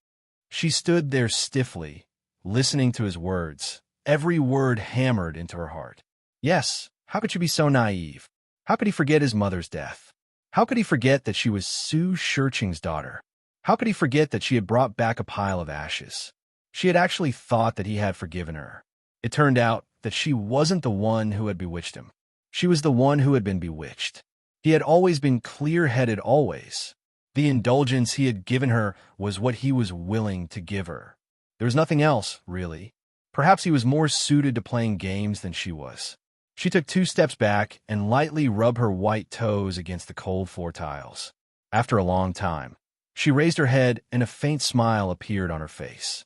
She stood there stiffly, listening to his words, every word hammered into her heart. Yes, how could she be so naive? How could he forget his mother's death? How could he forget that she was Su Shirqing's daughter? How could he forget that she had brought back a pile of ashes? She had actually thought that he had forgiven her. It turned out that she wasn't the one who had bewitched him. She was the one who had been bewitched. He had always been clear-headed, always. The indulgence he had given her was what he was willing to give her. There was nothing else, really. Perhaps he was more suited to playing games than she was. She took 2 steps back and lightly rubbed her white toes against the cold floor tiles. After a long time, she raised her head and a faint smile appeared on her face.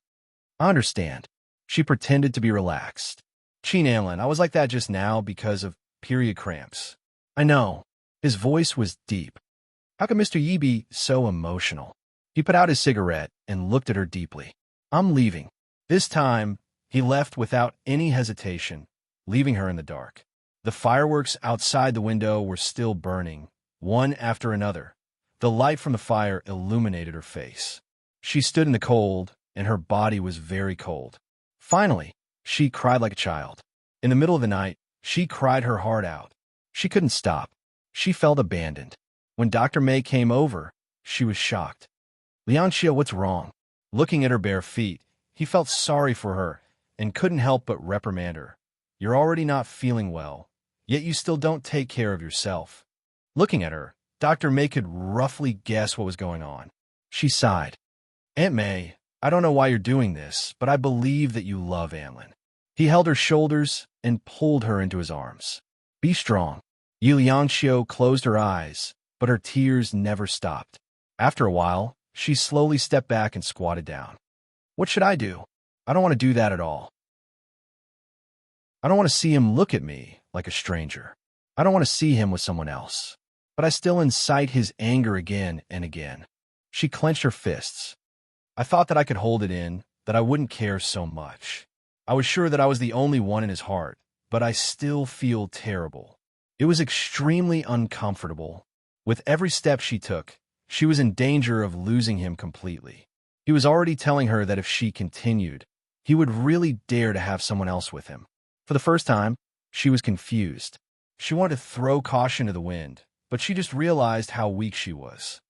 "I understand." She pretended to be relaxed. "Qin Anlin, I was like that just now because of period cramps." "I know." His voice was deep. How could Mr. Yi be so emotional? He put out his cigarette and looked at her deeply. "I'm leaving." This time, he left without any hesitation, leaving her in the dark. The fireworks outside the window were still burning, one after another. The light from the fire illuminated her face. She stood in the cold, and her body was very cold. Finally, she cried like a child. In the middle of the night, she cried her heart out. She couldn't stop. She felt abandoned. When Dr. May came over, she was shocked. "Liangxiu, what's wrong?" Looking at her bare feet, he felt sorry for her and couldn't help but reprimand her. "You're already not feeling well, yet you still don't take care of yourself." Looking at her, Dr. May could roughly guess what was going on. She sighed. "Aunt May, I don't know why you're doing this, but I believe that you love Anlin." He held her shoulders and pulled her into his arms. "Be strong." Yi Liangxiu closed her eyes, but her tears never stopped. After a while, she slowly stepped back and squatted down. "What should I do? I don't want to do that at all." I don't want to see him look at me like a stranger. I don't want to see him with someone else. But I still incite his anger again and again. She clenched her fists. I thought that I could hold it in, that I wouldn't care so much. I was sure that I was the only one in his heart, but I still feel terrible. It was extremely uncomfortable. With every step she took, she was in danger of losing him completely. He was already telling her that if she continued, he would really dare to have someone else with him. For the first time, she was confused. She wanted to throw caution to the wind, but she just realized how weak she was.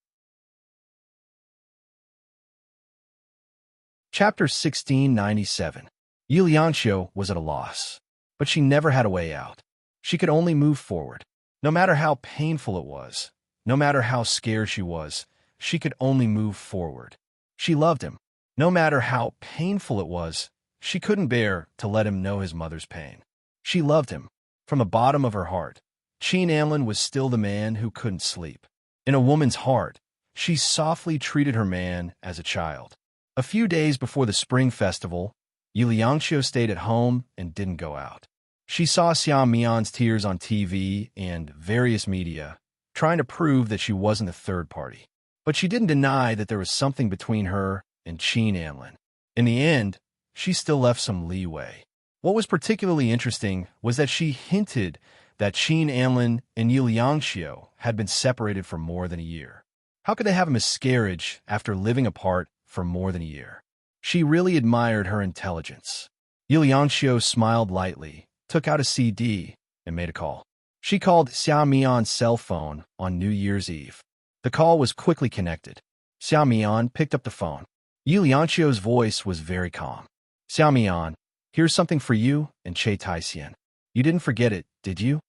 Chapter 1697. Yulianxio was at a loss, but she never had a way out. She could only move forward. No matter how painful it was, no matter how scared she could only move forward. She loved him. No matter how painful it was, she couldn't bear to let him know his mother's pain. She loved him. From the bottom of her heart, Qin Anlin was still the man who couldn't sleep. In a woman's heart, she softly treated her man as a child. A few days before the spring festival, Yulianxio stayed at home and didn't go out. She saw Xiao Mian's tears on TV and various media, trying to prove that she wasn't a third party. But she didn't deny that there was something between her and Qin Anlin. In the end, she still left some leeway. What was particularly interesting was that she hinted that Qin Anlin and Yulianxio had been separated for more than a year. How could they have a miscarriage after living apart for more than a year? She really admired her intelligence. Yulianxio smiled lightly, took out a CD, and made a call. She called Xiao Mian's cell phone on New Year's Eve. The call was quickly connected. Xiao Mian picked up the phone. Yulianxio's voice was very calm. Xiao Mian, here's something for you and Che Taixian. You didn't forget it, did you?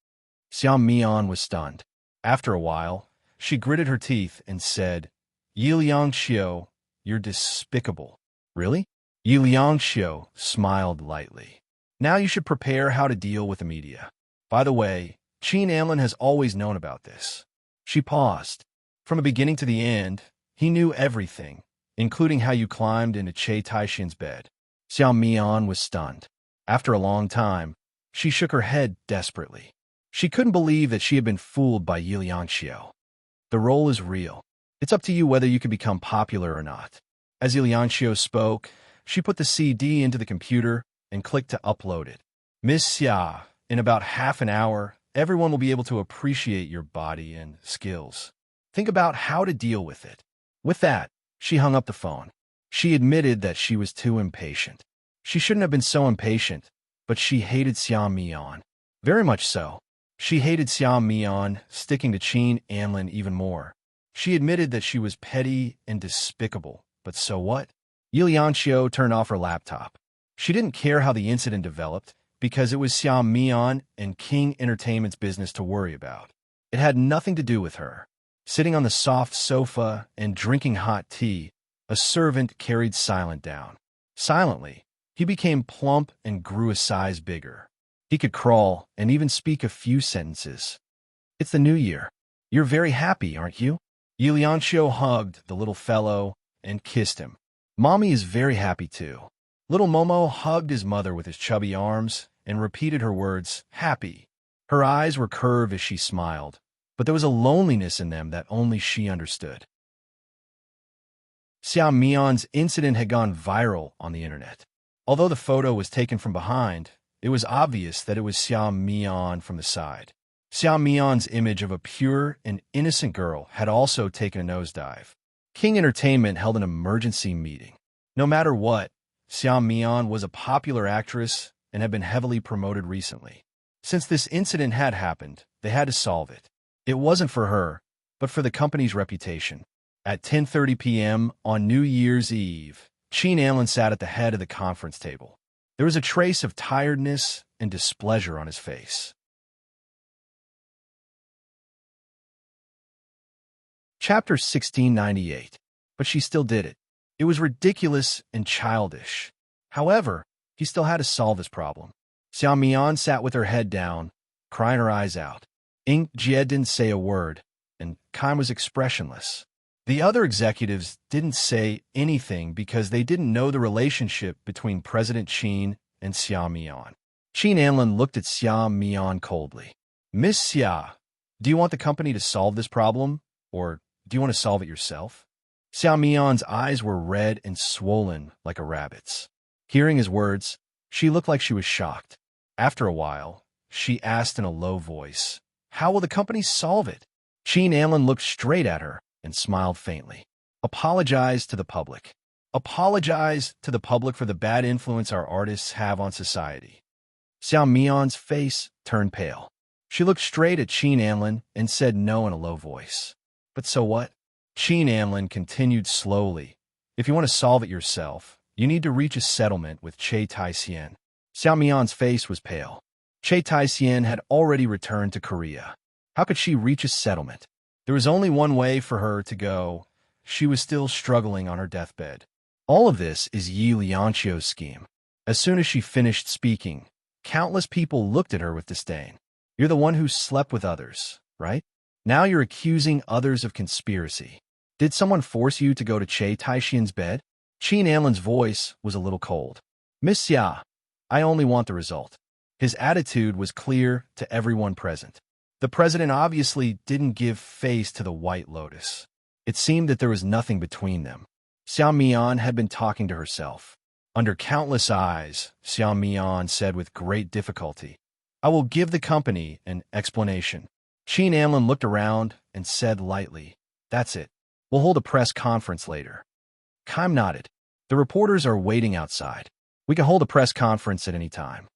Xiao Mian was stunned. After a while, she gritted her teeth and said, Yulianxio, you're despicable. Really? Yulianxio smiled lightly. Now you should prepare how to deal with the media. By the way, Qin Anlin has always known about this. She paused. From the beginning to the end, he knew everything, including how you climbed into Che Taixian's bed. Xiao Mian was stunned. After a long time, she shook her head desperately. She couldn't believe that she had been fooled by Yulianxio. The role is real. It's up to you whether you can become popular or not. As Yulianxio spoke, she put the CD into the computer and clicked to upload it. Miss Xia, in about half an hour, everyone will be able to appreciate your body and skills. Think about how to deal with it. With that, she hung up the phone. She admitted that she was too impatient. She shouldn't have been so impatient, but she hated Xiao Mian. Very much so. She hated Xiao Mian, sticking to Qin Anlin even more. She admitted that she was petty and despicable, but so what? Yulianxio turned off her laptop. She didn't care how the incident developed, because it was Xiao Mian and King Entertainment's business to worry about. It had nothing to do with her. Sitting on the soft sofa and drinking hot tea, a servant carried Silent down. Silently, he became plump and grew a size bigger. He could crawl and even speak a few sentences. It's the new year. You're very happy, aren't you? Yulianxio hugged the little fellow and kissed him. Mommy is very happy too. Little Momo hugged his mother with his chubby arms and repeated her words, happy. Her eyes were curved as she smiled, but there was a loneliness in them that only she understood. Xiao Mian's incident had gone viral on the internet. Although the photo was taken from behind, it was obvious that it was Xiao Mian from the side. Xiao Mian's image of a pure and innocent girl had also taken a nosedive. King Entertainment held an emergency meeting. No matter what, Xiao Mian was a popular actress and had been heavily promoted recently. Since this incident had happened, they had to solve it. It wasn't for her, but for the company's reputation. At 10:30 p.m. on New Year's Eve, Qin Anlin sat at the head of the conference table. There was a trace of tiredness and displeasure on his face. Chapter 1698. But she still did it. It was ridiculous and childish. However, he still had to solve this problem. Xiao Mian sat with her head down, crying her eyes out. Ing Jie didn't say a word, and Kai was expressionless. The other executives didn't say anything because they didn't know the relationship between President Qin and Xiao Mian. Qin Anlin looked at Xia Mian coldly. Miss Xia, do you want the company to solve this problem, or do you want to solve it yourself? Xia Mian's eyes were red and swollen like a rabbit's. Hearing his words, she looked like she was shocked. After a while, she asked in a low voice, how will the company solve it? Qin Anlin looked straight at her and smiled faintly. Apologize to the public. Apologize to the public for the bad influence our artists have on society. Xiao Mian's face turned pale. She looked straight at Qin Anlin and said no in a low voice. But so what? Qin Anlin continued slowly. If you want to solve it yourself, you need to reach a settlement with Che Taixien. Xiao Mian's face was pale. Che Taixien had already returned to Korea. How could she reach a settlement? There was only one way for her to go. She was still struggling on her deathbed. All of this is Yi Lianqiu's scheme. As soon as she finished speaking, countless people looked at her with disdain. You're the one who slept with others, right? Now you're accusing others of conspiracy. Did someone force you to go to Che Taixian's bed? Qin Anlin's voice was a little cold. Miss Xia, I only want the result. His attitude was clear to everyone present. The president obviously didn't give face to the White Lotus. It seemed that there was nothing between them. Xiao Mian had been talking to herself. Under countless eyes, Xiao Mian said with great difficulty, I will give the company an explanation. Qin Anlin looked around and said lightly, that's it. We'll hold a press conference later. Keim nodded. The reporters are waiting outside. We can hold a press conference at any time.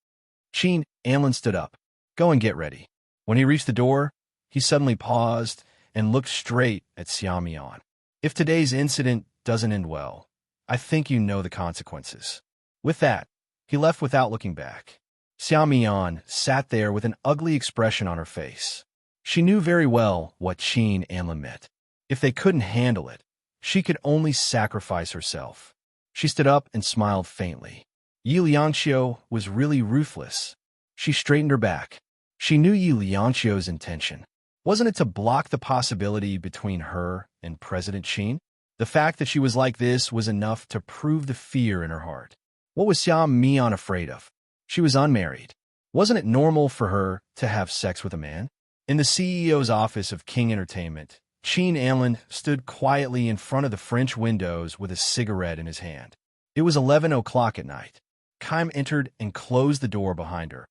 Qin Anlin stood up. Go and get ready. When he reached the door, he suddenly paused and looked straight at Xiao Mian. If today's incident doesn't end well, I think you know the consequences. With that, he left without looking back. Xiao Mian sat there with an ugly expression on her face. She knew very well what Qin Anlin meant. If they couldn't handle it, she could only sacrifice herself. She stood up and smiled faintly. Yi Lianqiu was really ruthless. She straightened her back. She knew Yi Lianqiu's intention. Wasn't it to block the possibility between her and President Qin? The fact that she was like this was enough to prove the fear in her heart. What was Xiao Mian afraid of? She was unmarried. Wasn't it normal for her to have sex with a man? In the CEO's office of King Entertainment, Qin Anlin stood quietly in front of the French windows with a cigarette in his hand. It was 11 o'clock at night. Keim entered and closed the door behind her.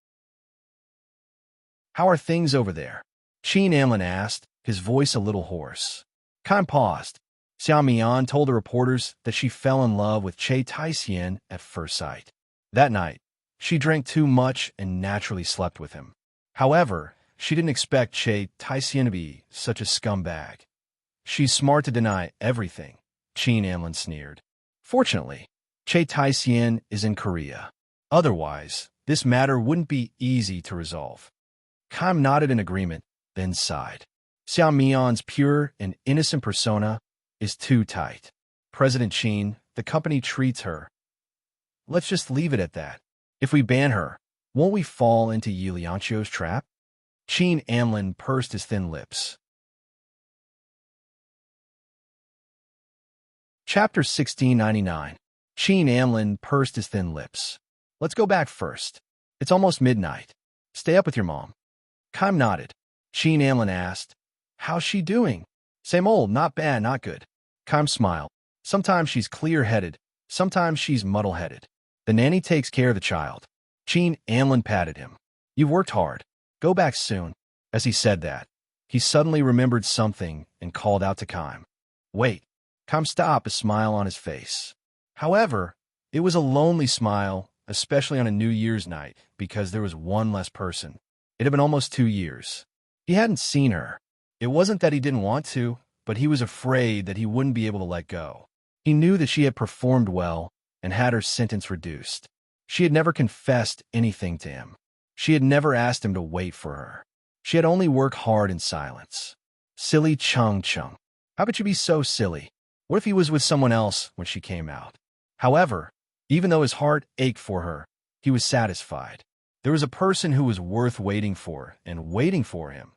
How are things over there? Qin Anlin asked, his voice a little hoarse. Keim paused. Xiao Mian told the reporters that she fell in love with Che Taixien at first sight. That night, she drank too much and naturally slept with him. However, she didn't expect Che Taixien to be such a scumbag. She's smart to deny everything, Qin Anlin sneered. Fortunately, Che Taixien is in Korea. Otherwise, this matter wouldn't be easy to resolve. Keim nodded in agreement, then sighed. Xiao Mian's pure and innocent persona is too tight. President Qin, the company treats her. Let's just leave it at that. If we ban her, won't we fall into Yi Lianqiu's trap? Qin Anlin pursed his thin lips. Chapter 1699. Qin Anlin pursed his thin lips. Let's go back first. It's almost midnight. Stay up with your mom. Keim nodded. Qin Anlin asked, how's she doing? Same old, not bad, not good. Keim smiled. Sometimes she's clear-headed, sometimes she's muddle-headed. The nanny takes care of the child. Qin Anlin patted him. You've worked hard. Go back soon. As he said that, he suddenly remembered something and called out to Keim. Wait. Keim stopped, a smile on his face. However, it was a lonely smile, especially on a New Year's night, because there was one less person. It had been almost 2 years. He hadn't seen her. It wasn't that he didn't want to, but he was afraid that he wouldn't be able to let go. He knew that she had performed well and had her sentence reduced. She had never confessed anything to him. She had never asked him to wait for her. She had only worked hard in silence. Silly Chung Chung. How could she be so silly? What if he was with someone else when she came out? However, even though his heart ached for her, he was satisfied. There was a person who was worth waiting for and waiting for him.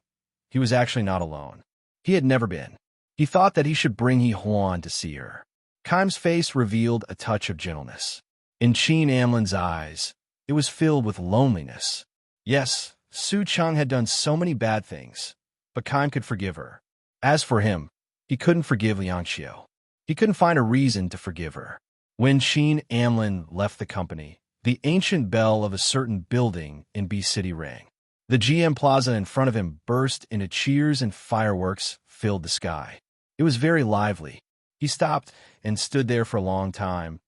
He was actually not alone. He had never been. He thought that he should bring He Huan to see her. Keim's face revealed a touch of gentleness. In Qin Anlin's eyes, It was filled with loneliness. Yes, Su Chang had done so many bad things, but Kaim could forgive her. As for him, he couldn't forgive Liang Xiao. He couldn't find a reason to forgive her. When Qin Amlin left the company, the ancient bell of a certain building in B City rang. The GM Plaza in front of him burst into cheers and fireworks filled the sky. It was very lively. He stopped and stood there for a long time.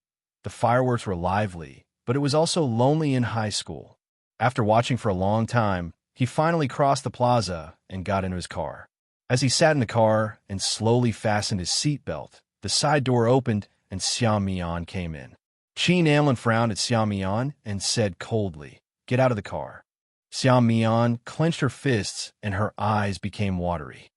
The fireworks were lively, but it was also lonely in high school. After watching for a long time, he finally crossed the plaza and got into his car. As he sat in the car and slowly fastened his seatbelt, the side door opened and Xiao Mian came in. Qin Amlin frowned at Xiao Mian and said coldly, "Get out of the car." Xiao Mian clenched her fists and her eyes became watery.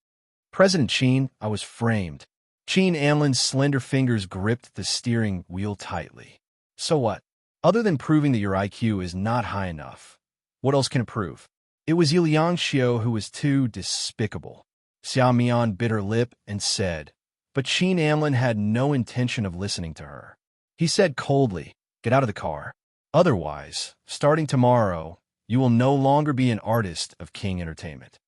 "President Qin, I was framed." Qin Amlin's slender fingers gripped the steering wheel tightly. "So what? Other than proving that your IQ is not high enough, what else can it prove?" It was Liang Xiao who was too despicable. Xiao Mian bit her lip and said, but Qin Amlin had no intention of listening to her. He said coldly, "Get out of the car. Otherwise, starting tomorrow, you will no longer be an artist of King Entertainment."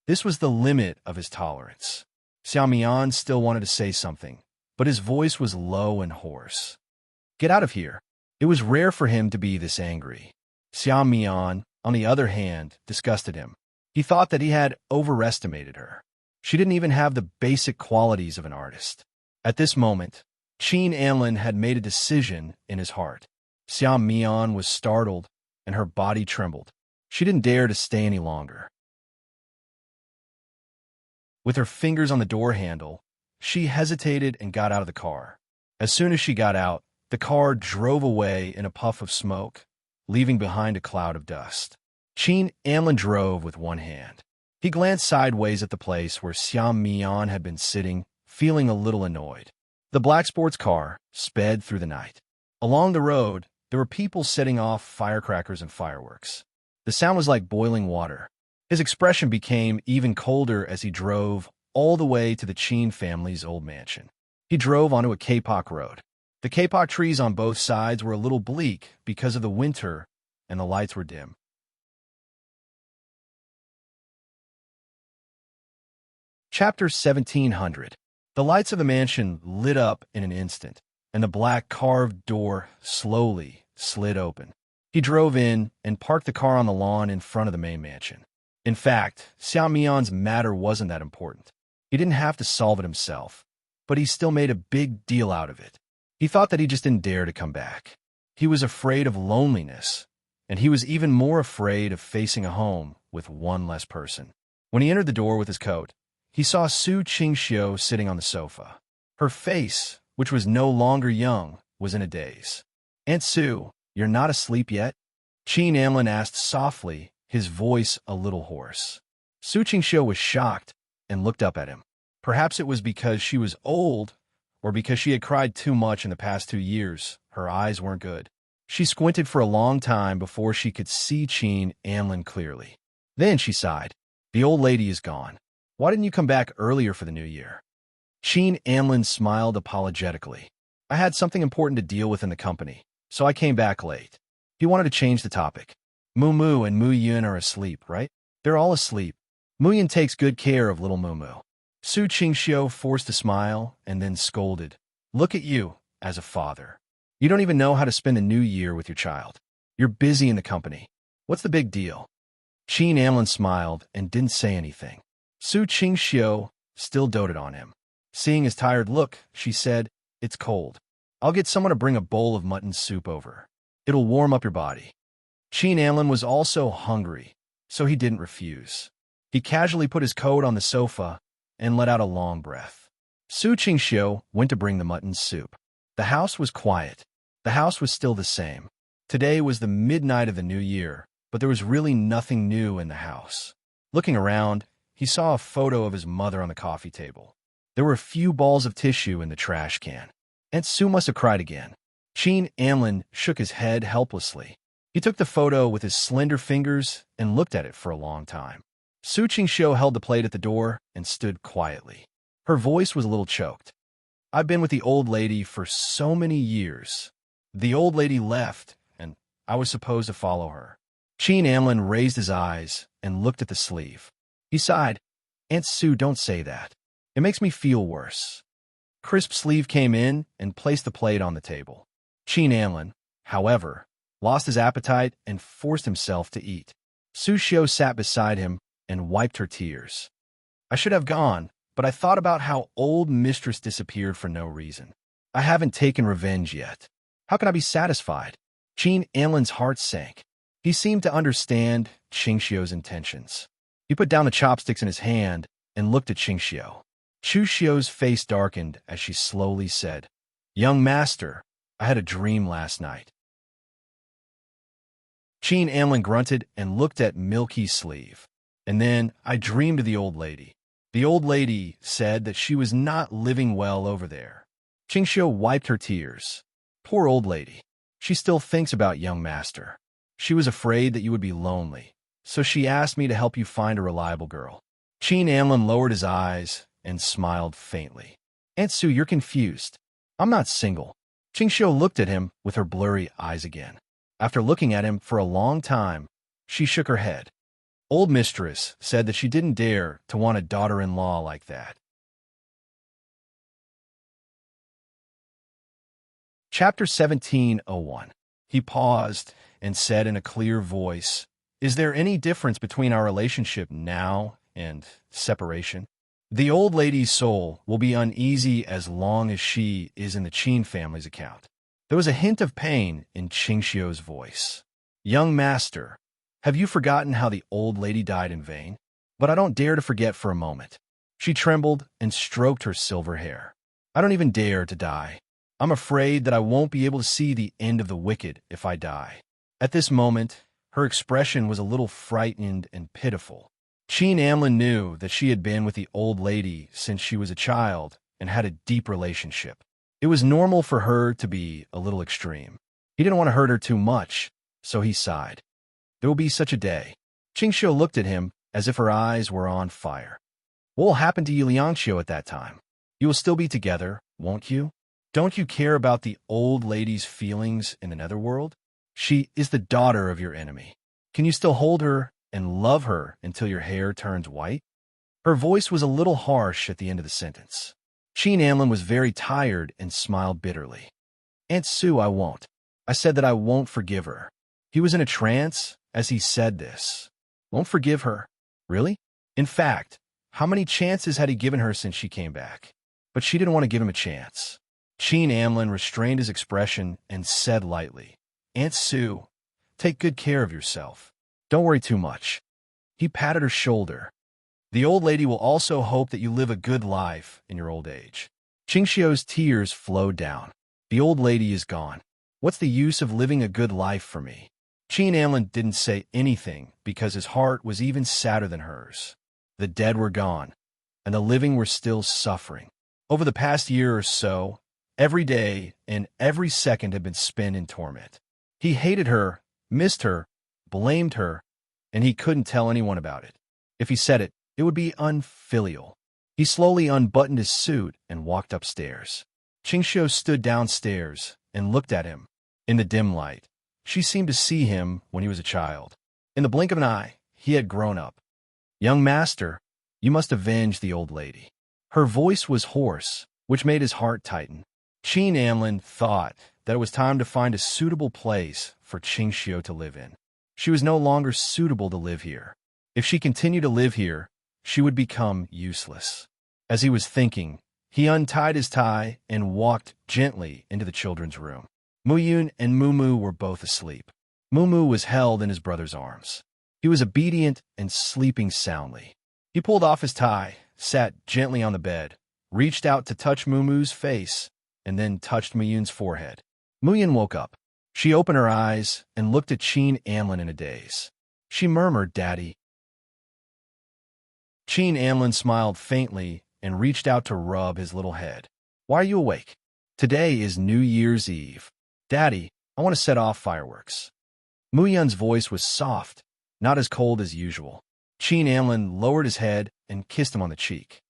This was the limit of his tolerance. Xiao Mian still wanted to say something, but his voice was low and hoarse. "Get out of here." It was rare for him to be this angry. Xiao Mian, on the other hand, disgusted him. He thought that he had overestimated her. She didn't even have the basic qualities of an artist. At this moment, Qin Amlin had made a decision in his heart. Xiao Mian was startled, and her body trembled. She didn't dare to stay any longer. With her fingers on the door handle, she hesitated and got out of the car. As soon as she got out, the car drove away in a puff of smoke, leaving behind a cloud of dust. Qin Amlin drove with one hand. He glanced sideways at the place where Xiao Mian had been sitting, feeling a little annoyed. The black sports car sped through the night. Along the road, there were people setting off firecrackers and fireworks. The sound was like boiling water. His expression became even colder as he drove all the way to the Qin family's old mansion. He drove onto a kapok road. The kapok trees on both sides were a little bleak because of the winter, and the lights were dim. Chapter 1700. The lights of the mansion lit up in an instant, and the black carved door slowly slid open. He drove in and parked the car on the lawn in front of the main mansion. In fact, Xiao Mian's matter wasn't that important. He didn't have to solve it himself, but he still made a big deal out of it. He thought that he just didn't dare to come back. He was afraid of loneliness, and he was even more afraid of facing a home with one less person. When he entered the door with his coat, he saw Su Qingxiu sitting on the sofa. Her face, which was no longer young, was in a daze. "Aunt Su, you're not asleep yet?" Qin Amlin asked softly, his voice a little hoarse. Su Qingxiu was shocked and looked up at him. Perhaps it was because she was old, or because she had cried too much in the past 2 years. Her eyes weren't good. She squinted for a long time before she could see Qin Amlin clearly. Then she sighed. "The old lady is gone. Why didn't you come back earlier for the new year?" Qin Amlin smiled apologetically. "I had something important to deal with in the company, so I came back late." He wanted to change the topic. "Moo and Mu Yun are asleep, right?" "They're all asleep. Mu Yun takes good care of little Moo." Su Qingxiu forced a smile and then scolded. "Look at you, as a father. You don't even know how to spend the new year with your child. You're busy in the company. What's the big deal?" Qin Amlin smiled and didn't say anything. Su Qingxiu still doted on him. Seeing his tired look, she said, "It's cold. I'll get someone to bring a bowl of mutton soup over. It'll warm up your body." Qin Amlin was also hungry, so he didn't refuse. He casually put his coat on the sofa and let out a long breath. Su Qingxiu went to bring the mutton soup. The house was quiet. The house was still the same. Today was the midnight of the new year, but there was really nothing new in the house. Looking around, he saw a photo of his mother on the coffee table. There were a few balls of tissue in the trash can. Aunt Su must have cried again. Qin Amlin shook his head helplessly. He took the photo with his slender fingers and looked at it for a long time. Su Qingxiu held the plate at the door and stood quietly. Her voice was a little choked. "I've been with the old lady for so many years. The old lady left, and I was supposed to follow her. Sheen Amlin raised his eyes and looked at the sleeve. He sighed. Aunt Sue, don't say that. It makes me feel worse. Crisp sleeve came in and placed the plate on the table. Sheen Amlin, however, lost his appetite and forced himself to eat. Su Xiu sat beside him and wiped her tears. I should have gone, but I thought about how old Mistress disappeared for no reason. I haven't taken revenge yet. How can I be satisfied? Sheen Amlin's heart sank. He seemed to understand Qingxiu's intentions. He put down the chopsticks in his hand and looked at Qingxiu. Chu Xiu's face darkened as she slowly said, Young master, I had a dream last night. Sheen Amlin grunted and looked at Milky Sleeve. And then I dreamed of the old lady. The old lady said that she was not living well over there. Qingxiu wiped her tears. Poor old lady. She still thinks about young master. She was afraid that you would be lonely, so she asked me to help you find a reliable girl. Sheen Amlin lowered his eyes and smiled faintly. Aunt Sue, you're confused. I'm not single. Qingxiu looked at him with her blurry eyes again. After looking at him for a long time, she shook her head. Old mistress said that she didn't dare to want a daughter-in-law like that. Chapter 17:01. He paused and said in a clear voice, Is there any difference between our relationship now and separation? The old lady's soul will be uneasy as long as she is in the Qin family's account. There was a hint of pain in Qingxiu's voice. Young master, have you forgotten how the old lady died in vain? But I don't dare to forget for a moment. She trembled and stroked her silver hair. I don't even dare to die. I'm afraid that I won't be able to see the end of the wicked if I die. At this moment, her expression was a little frightened and pitiful. Sheen Amlin knew that she had been with the old lady since she was a child and had a deep relationship. It was normal for her to be a little extreme. He didn't want to hurt her too much, so he sighed. There will be such a day. Qingxiu looked at him as if her eyes were on fire. What will happen to you, Liangxiu, at that time? You will still be together, won't you? Don't you care about the old lady's feelings in the netherworld? She is the daughter of your enemy. Can you still hold her and love her until your hair turns white? Her voice was a little harsh at the end of the sentence. Sheen Amlin was very tired and smiled bitterly. Aunt Sue, I won't. I said that I won't forgive her. He was in a trance as he said this. Won't forgive her? Really? In fact, how many chances had he given her since she came back? But she didn't want to give him a chance. Sheen Amlin restrained his expression and said lightly, Aunt Sue, take good care of yourself. Don't worry too much. He patted her shoulder. The old lady will also hope that you live a good life in your old age. Qingxiu's tears flowed down. The old lady is gone. What's the use of living a good life for me? Sheen Amlin didn't say anything because his heart was even sadder than hers. The dead were gone, and the living were still suffering. Over the past year or so, every day and every second had been spent in torment. He hated her, missed her, blamed her, and he couldn't tell anyone about it. If he said it, it would be unfilial. He slowly unbuttoned his suit and walked upstairs. Qingxiu stood downstairs and looked at him. In the dim light, she seemed to see him when he was a child. In the blink of an eye, he had grown up. Young master, you must avenge the old lady. Her voice was hoarse, which made his heart tighten. Sheen Amlin thought that it was time to find a suitable place for Qingxiu to live in. She was no longer suitable to live here. If she continued to live here, she would become useless. As he was thinking, he untied his tie and walked gently into the children's room. Muyun and Mumu were both asleep. Mumu was held in his brother's arms. He was obedient and sleeping soundly. He pulled off his tie, sat gently on the bed, reached out to touch Mumu's face, and then touched Muyun's forehead. Muyun woke up. She opened her eyes and looked at Sheen Amlin in a daze. She murmured, Daddy. Sheen Amlin smiled faintly and reached out to rub his little head. Why are you awake? Today is New Year's Eve. Daddy, I want to set off fireworks. Muyun's voice was soft, not as cold as usual. Sheen Amlin lowered his head and kissed him on the cheek.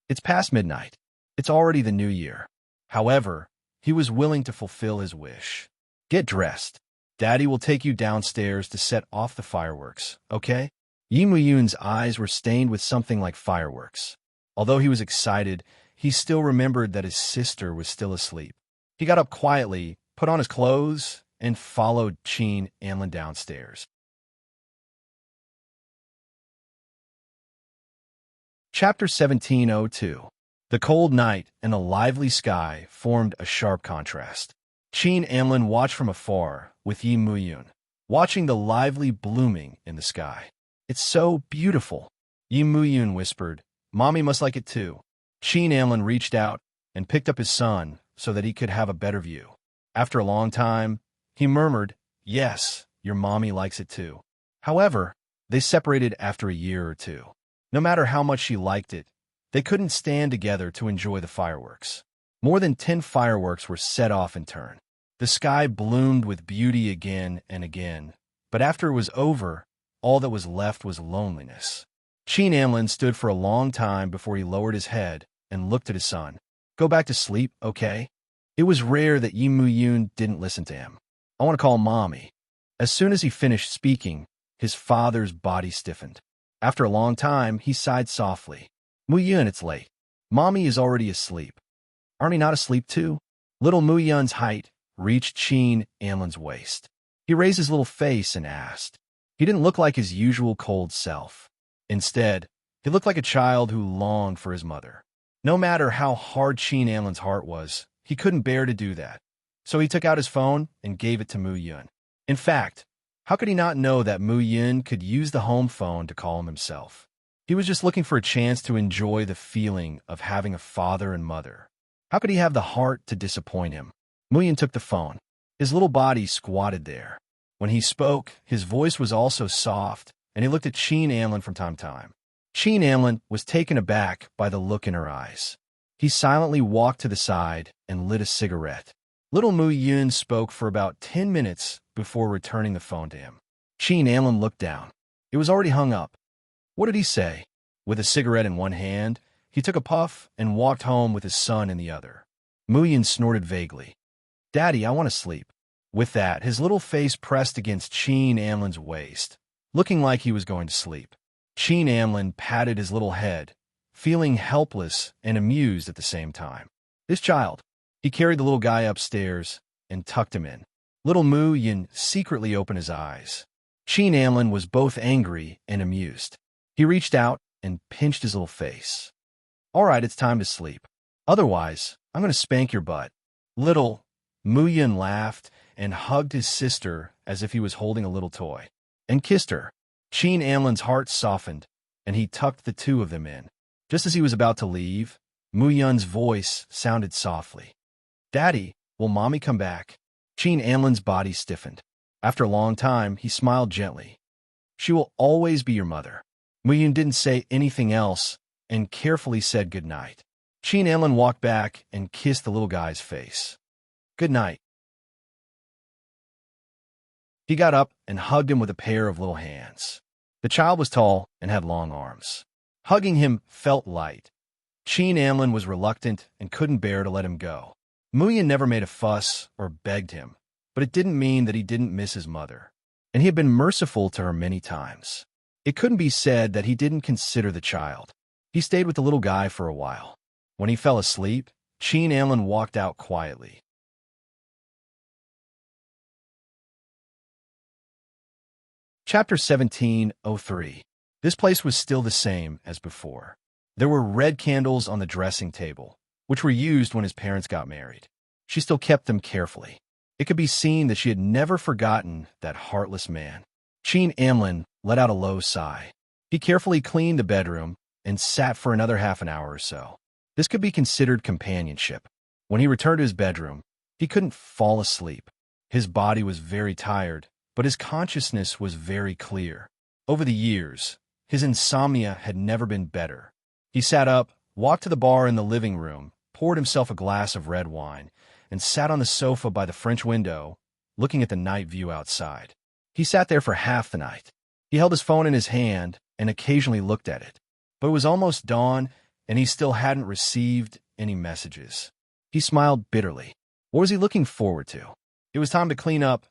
It's past midnight. It's already the new year. However, he was willing to fulfill his wish. Get dressed. Daddy will take you downstairs to set off the fireworks, okay? Yi Muyun's eyes were stained with something like fireworks. Although he was excited, he still remembered that his sister was still asleep. He got up quietly, put on his clothes, and followed Qin Anlin downstairs. Chapter 1702. The cold night and a lively sky formed a sharp contrast. Qin Anlin watched from afar, with Yi Muyun, watching the lively blooming in the sky. "It's so beautiful," Yi Muyun whispered. "Mommy must like it too." Qin Anlin reached out and picked up his son so that he could have a better view. After a long time, he murmured, "Yes, your mommy likes it too." However, they separated after a year or two. No matter how much she liked it, they couldn't stand together to enjoy the fireworks. More than 10 fireworks were set off in turn. The sky bloomed with beauty again and again, but after it was over, all that was left was loneliness. Qin Anlin stood for a long time before he lowered his head and looked at his son. "Go back to sleep, okay?" It was rare that Yi Muyun didn't listen to him. "I want to call Mommy." As soon as he finished speaking, his father's body stiffened. After a long time, he sighed softly. "Muyun, it's late. Mommy is already asleep." "Aren't he not asleep too?" Little Muyun's height reached Qin Anlin's waist. He raised his little face and asked. He didn't look like his usual cold self. Instead, he looked like a child who longed for his mother. No matter how hard Qin Anlin's heart was, he couldn't bear to do that. So he took out his phone and gave it to Muyun. In fact, how could he not know that Muyun could use the home phone to call him himself? He was just looking for a chance to enjoy the feeling of having a father and mother. How could he have the heart to disappoint him? Muyun took the phone. His little body squatted there. When he spoke, his voice was also soft, and he looked at Qin Anlin from time to time. Qin Anlin was taken aback by the look in her eyes. He silently walked to the side and lit a cigarette. Little Muyun spoke for about 10 minutes before returning the phone to him. Qin Anlin looked down. It was already hung up. What did he say? With a cigarette in one hand, he took a puff and walked home with his son in the other. Muyun snorted vaguely. "Daddy, I want to sleep." With that, his little face pressed against Qin Anlin's waist, looking like he was going to sleep. Qin Anlin patted his little head, feeling helpless and amused at the same time. This child. He carried the little guy upstairs and tucked him in. Little Muyun secretly opened his eyes. Qin Anlin was both angry and amused. He reached out and pinched his little face. "All right, it's time to sleep. Otherwise, I'm going to spank your butt." Little Muyun laughed and hugged his sister as if he was holding a little toy, and kissed her. Qin Anlin's heart softened, and he tucked the two of them in. Just as he was about to leave, Muyun's voice sounded softly. "Daddy, will Mommy come back?" Qin Anlin's body stiffened. After a long time, he smiled gently. "She will always be your mother." Muyun didn't say anything else and carefully said good night. Qin Anlin walked back and kissed the little guy's face. "Good night." He got up and hugged him with a pair of little hands. The child was tall and had long arms. Hugging him felt light. Qin Anlin was reluctant and couldn't bear to let him go. Muyun never made a fuss or begged him, but it didn't mean that he didn't miss his mother, and he had been merciful to her many times. It couldn't be said that he didn't consider the child. He stayed with the little guy for a while. When he fell asleep, Qin Anlin walked out quietly. Chapter 1703. This place was still the same as before. There were red candles on the dressing table, which were used when his parents got married. She still kept them carefully. It could be seen that she had never forgotten that heartless man. Qin Anlin let out a low sigh. He carefully cleaned the bedroom and sat for another half an hour or so. This could be considered companionship. When he returned to his bedroom, he couldn't fall asleep. His body was very tired, but his consciousness was very clear. Over the years, his insomnia had never been better. He sat up, walked to the bar in the living room, poured himself a glass of red wine, and sat on the sofa by the French window, looking at the night view outside. He sat there for half the night. He held his phone in his hand and occasionally looked at it. But it was almost dawn, and he still hadn't received any messages. He smiled bitterly. What was he looking forward to? It was time to clean up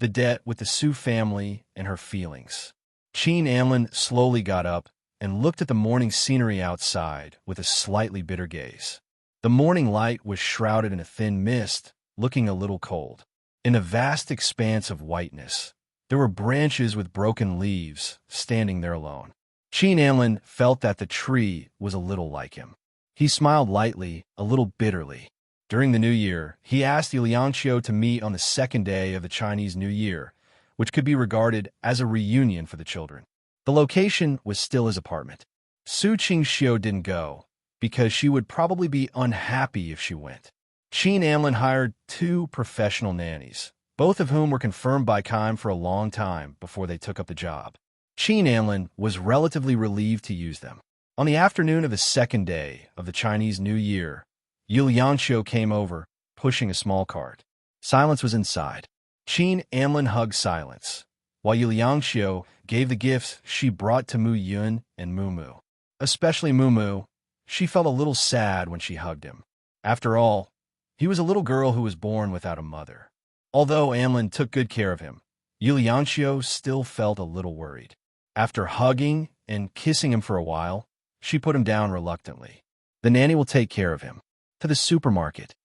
the debt with the Su family, and her feelings. Qin Anlin slowly got up and looked at the morning scenery outside with a slightly bitter gaze. The morning light was shrouded in a thin mist, looking a little cold. In a vast expanse of whiteness, there were branches with broken leaves standing there alone. Qin Anlin felt that the tree was a little like him. He smiled lightly, a little bitterly. During the New Year, he asked Liangqiu to meet on the second day of the Chinese New Year, which could be regarded as a reunion for the children. The location was still his apartment. Su Qingxiu didn't go, because she would probably be unhappy if she went. Qin Anlin hired 2 professional nannies, both of whom were confirmed by Keim for a long time before they took up the job. Qin Anlin was relatively relieved to use them. On the afternoon of the second day of the Chinese New Year, Liangqiu came over, pushing a small cart. Silence was inside. Qin Anlin hugged silence, while Liangqiu gave the gifts she brought to Mu Yun and Mumu. Especially Mumu, she felt a little sad when she hugged him. After all, he was a little girl who was born without a mother. Although Anlin took good care of him, Liangqiu still felt a little worried. After hugging and kissing him for a while, she put him down reluctantly. The nanny will take care of him. To the supermarket.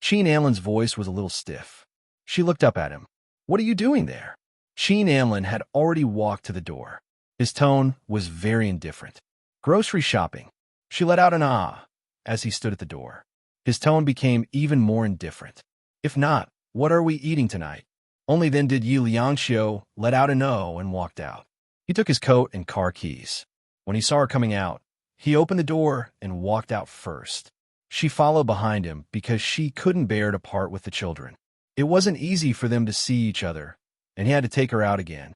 Qin Anlin's voice was a little stiff. She looked up at him. What are you doing there? Qin Anlin had already walked to the door. His tone was very indifferent. Grocery shopping. She let out an ah as he stood at the door. His tone became even more indifferent. If not, what are we eating tonight? Only then did Liangqiu let out a no and walked out. He took his coat and car keys. When he saw her coming out, he opened the door and walked out first. She followed behind him because she couldn't bear to part with the children. It wasn't easy for them to see each other, and he had to take her out again.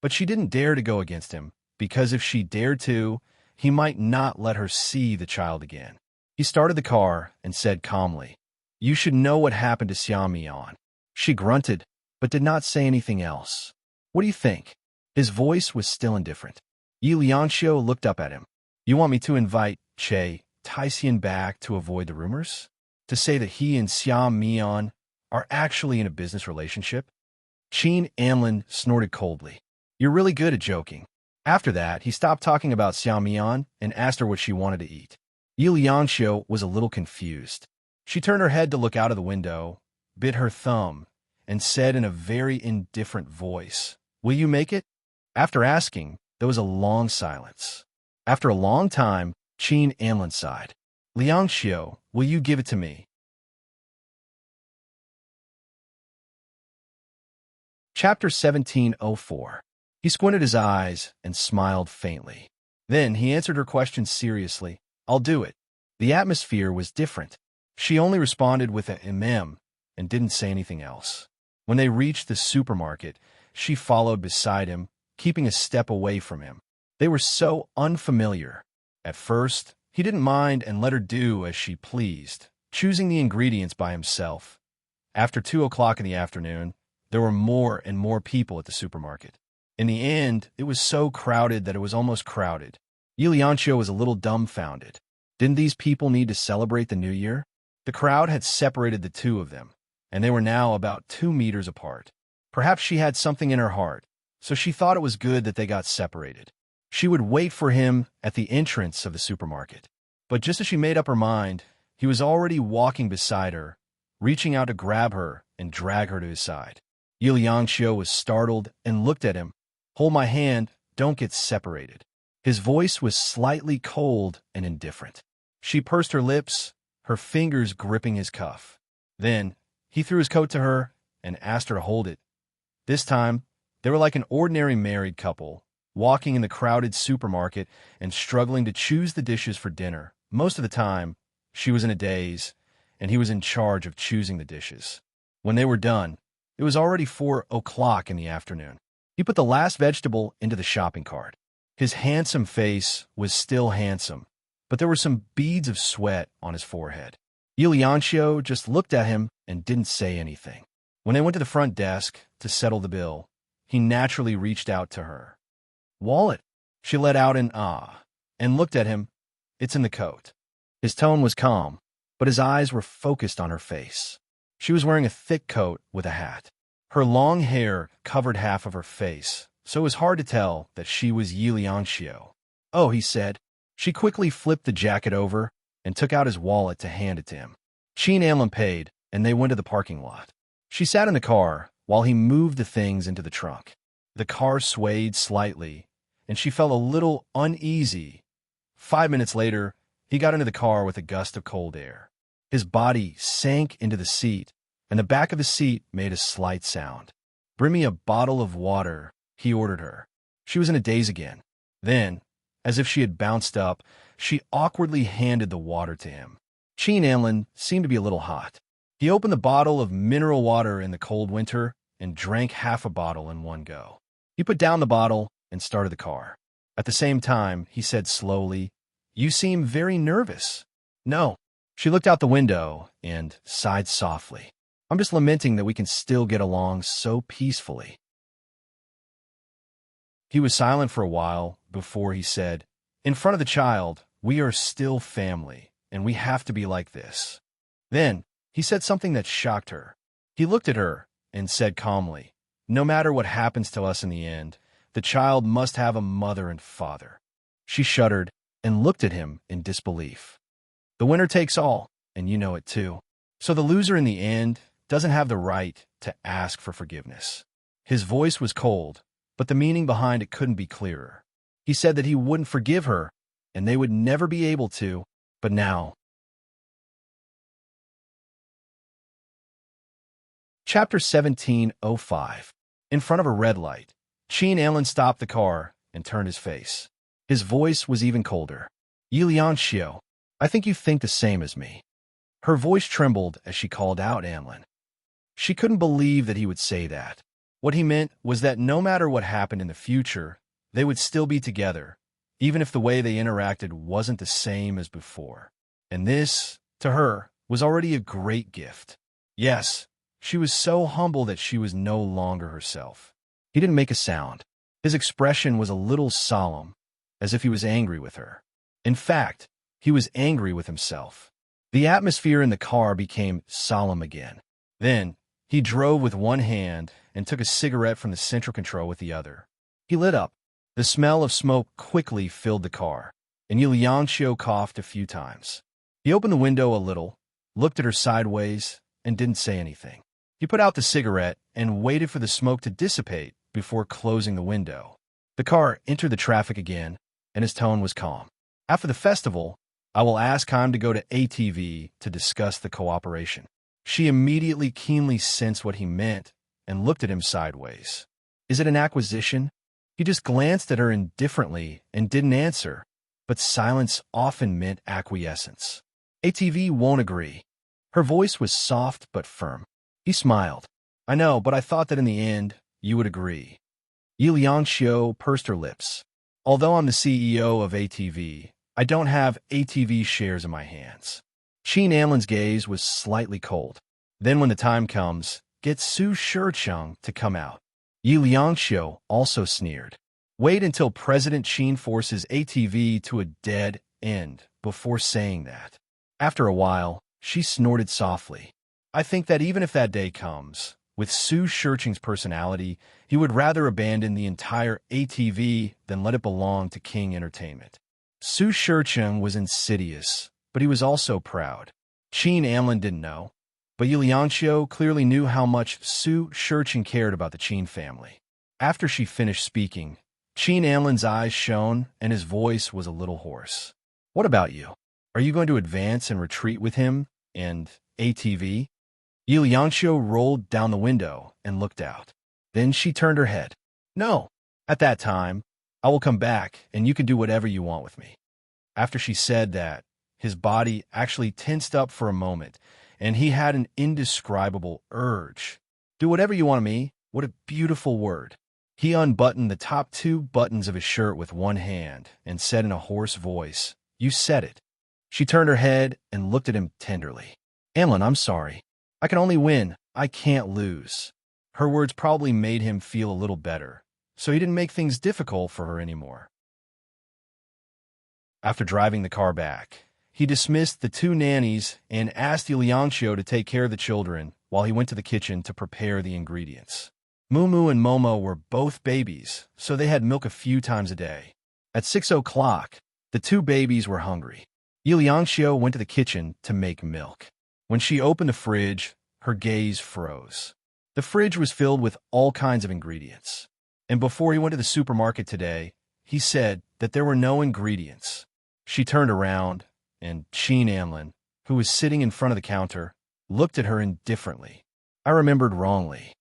But she didn't dare to go against him, because if she dared to, he might not let her see the child again. He started the car and said calmly, "You should know what happened to Xiaomian." She grunted, but did not say anything else. "What do you think?" His voice was still indifferent. Liangqiu looked up at him. "You want me to invite Che Taixian back to avoid the rumors? To say that he and Xiaomian are actually in a business relationship?" Qin Anlin snorted coldly. "You're really good at joking." After that, he stopped talking about Xiaomian and asked her what she wanted to eat. Liangqiu was a little confused. She turned her head to look out of the window, bit her thumb, and said in a very indifferent voice, "Will you make it?" After asking, there was a long silence. After a long time, Qin Anlin sighed. "Liangqiu, will you give it to me?" Chapter 1704. He squinted his eyes and smiled faintly. Then he answered her question seriously. "I'll do it." The atmosphere was different. She only responded with a and didn't say anything else. When they reached the supermarket, she followed beside him, keeping a step away from him. They were so unfamiliar. At first, he didn't mind and let her do as she pleased, choosing the ingredients by himself. After 2 o'clock in the afternoon, there were more and more people at the supermarket. In the end, it was so crowded that it was almost crowded. Liangqiu was a little dumbfounded. Didn't these people need to celebrate the New Year? The crowd had separated the two of them, and they were now about 2 meters apart. Perhaps she had something in her heart, so she thought it was good that they got separated. She would wait for him at the entrance of the supermarket. But just as she made up her mind, he was already walking beside her, reaching out to grab her and drag her to his side. Liangqiu was startled and looked at him. "Hold my hand, don't get separated." His voice was slightly cold and indifferent. She pursed her lips, her fingers gripping his cuff. Then, he threw his coat to her and asked her to hold it. This time, they were like an ordinary married couple, walking in the crowded supermarket and struggling to choose the dishes for dinner. Most of the time, she was in a daze, and he was in charge of choosing the dishes. When they were done, it was already 4 o'clock in the afternoon. He put the last vegetable into the shopping cart. His handsome face was still handsome, but there were some beads of sweat on his forehead. Liangqiu just looked at him and didn't say anything. When they went to the front desk to settle the bill, he naturally reached out to her. "Wallet." She let out an ah and looked at him. "It's in the coat." His tone was calm, but his eyes were focused on her face. She was wearing a thick coat with a hat. Her long hair covered half of her face, so it was hard to tell that she was Yi Lianxiu. "Oh," he said. She quickly flipped the jacket over and took out his wallet to hand it to him. She and Anlin paid, and they went to the parking lot. She sat in the car while he moved the things into the trunk. The car swayed slightly, and she felt a little uneasy. 5 minutes later, he got into the car with a gust of cold air. His body sank into the seat, and the back of the seat made a slight sound. "Bring me a bottle of water," he ordered her. She was in a daze again. Then, as if she had bounced up, she awkwardly handed the water to him. Qi and Anlin seemed to be a little hot. He opened the bottle of mineral water in the cold winter and drank half a bottle in one go. He put down the bottle and started the car. At the same time, he said slowly, "You seem very nervous." "No." She looked out the window and sighed softly. "I'm just lamenting that we can still get along so peacefully." He was silent for a while before he said, "In front of the child, we are still family, and we have to be like this." Then, he said something that shocked her. He looked at her and said calmly, "No matter what happens to us in the end, the child must have a mother and father." She shuddered and looked at him in disbelief. "The winner takes all, and you know it too. So the loser in the end doesn't have the right to ask for forgiveness." His voice was cold, but the meaning behind it couldn't be clearer. He said that he wouldn't forgive her, and they would never be able to, but now. Chapter 17:05. In front of a red light, Qi and Anlin stopped the car and turned his face. His voice was even colder. "Yi Lianxiu, I think you think the same as me." Her voice trembled as she called out Anlin. She couldn't believe that he would say that. What he meant was that no matter what happened in the future, they would still be together, even if the way they interacted wasn't the same as before. And this, to her, was already a great gift. Yes, she was so humble that she was no longer herself. He didn't make a sound. His expression was a little solemn, as if he was angry with her. In fact, he was angry with himself. The atmosphere in the car became solemn again. Then, he drove with one hand and took a cigarette from the central control with the other. He lit up. The smell of smoke quickly filled the car, and Yi Lianxiu coughed a few times. He opened the window a little, looked at her sideways, and didn't say anything. He put out the cigarette and waited for the smoke to dissipate before closing the window. The car entered the traffic again, and his tone was calm. "After the festival, I will ask Han to go to ATV to discuss the cooperation." She immediately keenly sensed what he meant and looked at him sideways. "Is it an acquisition?" He just glanced at her indifferently and didn't answer, but silence often meant acquiescence. "ATV won't agree." Her voice was soft but firm. He smiled. "I know, but I thought that in the end, you would agree." Yi Lianxiu pursed her lips. "Although I'm the CEO of ATV, I don't have ATV shares in my hands." Qi Nanlin's gaze was slightly cold. "Then when the time comes, get Su Shicheng to come out." Yi Lianxiu also sneered. "Wait until President Qin forces ATV to a dead end before saying that." After a while, she snorted softly. "I think that even if that day comes, with Su Shicheng's personality, he would rather abandon the entire ATV than let it belong to King Entertainment." Su Shicheng was insidious, but he was also proud. Qin Anlin didn't know, but Yi Lianxiu clearly knew how much Su Shicheng cared about the Qin family. After she finished speaking, Qin Anlin's eyes shone and his voice was a little hoarse. "What about you? Are you going to advance and retreat with him and ATV?" Yi Lianxiu rolled down the window and looked out. Then she turned her head. "No. At that time, I will come back and you can do whatever you want with me." After she said that, his body actually tensed up for a moment, and he had an indescribable urge. "Do whatever you want of me." What a beautiful word. He unbuttoned the top 2 buttons of his shirt with one hand and said in a hoarse voice, "You said it." She turned her head and looked at him tenderly. "Anlin, I'm sorry. I can only win. I can't lose." Her words probably made him feel a little better, so he didn't make things difficult for her anymore. After driving the car back, he dismissed the 2 nannies and asked Yi Lianxiu to take care of the children while he went to the kitchen to prepare the ingredients. Mumu and Momo were both babies, so they had milk a few times a day. At 6 o'clock, the two babies were hungry. Liangxiu went to the kitchen to make milk. When she opened the fridge, her gaze froze. The fridge was filled with all kinds of ingredients. And before he went to the supermarket today, he said that there were no ingredients. She turned around, and Qin Anlin, who was sitting in front of the counter, looked at her indifferently. I remembered wrongly.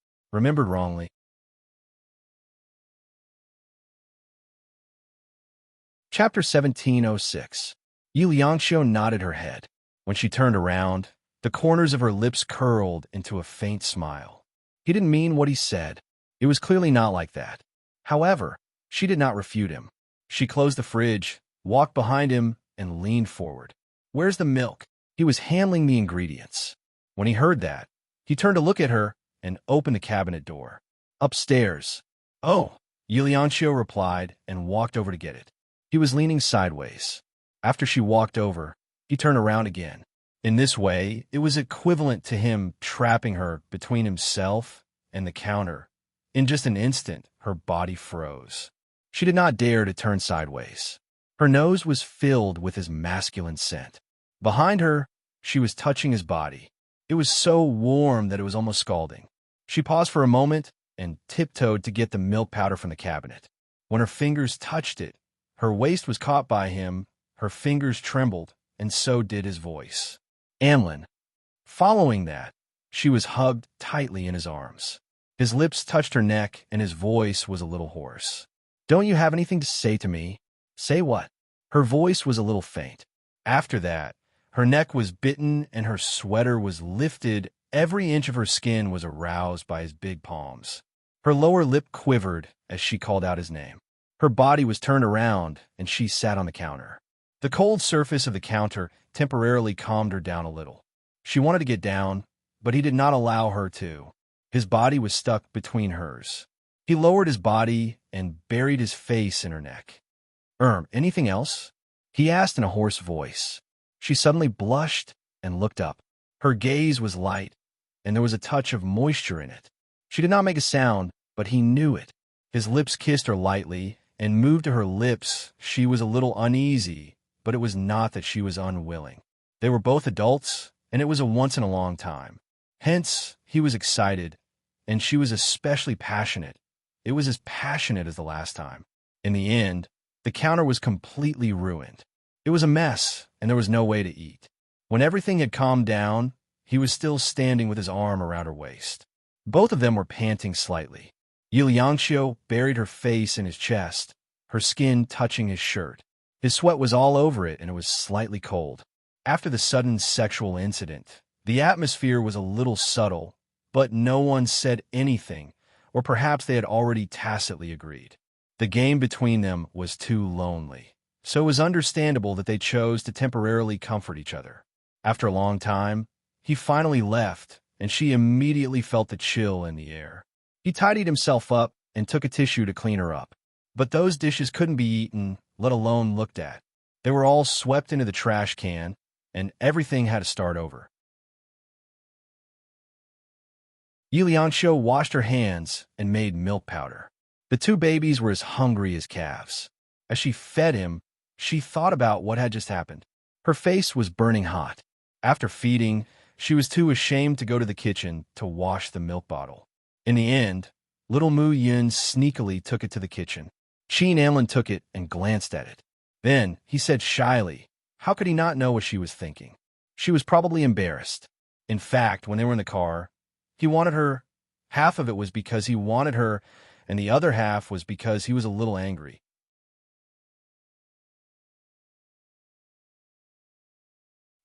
Chapter 1706. Liangxiu nodded her head. When she turned around, the corners of her lips curled into a faint smile. He didn't mean what he said. It was clearly not like that. However, she did not refute him. She closed the fridge, walked behind him, and leaned forward. Where's the milk? He was handling the ingredients. When he heard that, he turned to look at her and opened the cabinet door. Upstairs. Oh, Liangxiu replied and walked over to get it. He was leaning sideways. After she walked over, he turned around again. In this way, it was equivalent to him trapping her between himself and the counter. In just an instant, her body froze. She did not dare to turn sideways. Her nose was filled with his masculine scent. Behind her, she was touching his body. It was so warm that it was almost scalding. She paused for a moment and tiptoed to get the milk powder from the cabinet. When her fingers touched it, her waist was caught by him, her fingers trembled, and so did his voice. Anlin. Following that, she was hugged tightly in his arms. His lips touched her neck, and his voice was a little hoarse. Don't you have anything to say to me? Say what? Her voice was a little faint. After that, her neck was bitten and her sweater was lifted. Every inch of her skin was aroused by his big palms. Her lower lip quivered as she called out his name. Her body was turned around, and she sat on the counter. The cold surface of the counter temporarily calmed her down a little. She wanted to get down, but he did not allow her to. His body was stuck between hers. He lowered his body and buried his face in her neck. Anything else? He asked in a hoarse voice. She suddenly blushed and looked up. Her gaze was light, and there was a touch of moisture in it. She did not make a sound, but he knew it. His lips kissed her lightly and moved to her lips. She was a little uneasy, but it was not that she was unwilling. They were both adults, and it was a once in a long time. Hence, he was excited, and she was especially passionate. It was as passionate as the last time. In the end, the counter was completely ruined. It was a mess, and there was no way to eat. When everything had calmed down, he was still standing with his arm around her waist. Both of them were panting slightly. Liangxiu buried her face in his chest, her skin touching his shirt. His sweat was all over it, and it was slightly cold. After the sudden sexual incident, the atmosphere was a little subtle, but no one said anything, or perhaps they had already tacitly agreed. The game between them was too lonely, so it was understandable that they chose to temporarily comfort each other. After a long time, he finally left, and she immediately felt the chill in the air. He tidied himself up and took a tissue to clean her up. But those dishes couldn't be eaten, let alone looked at. They were all swept into the trash can, and everything had to start over. Liangxiu washed her hands and made milk powder. The two babies were as hungry as calves. As she fed him, she thought about what had just happened. Her face was burning hot. After feeding, she was too ashamed to go to the kitchen to wash the milk bottle. In the end, little Mu Yun sneakily took it to the kitchen. Qin Anlin took it and glanced at it. Then, he said shyly, how could he not know what she was thinking? She was probably embarrassed. In fact, when they were in the car, he wanted her. Half of it was because he wanted her, and the other half was because he was a little angry.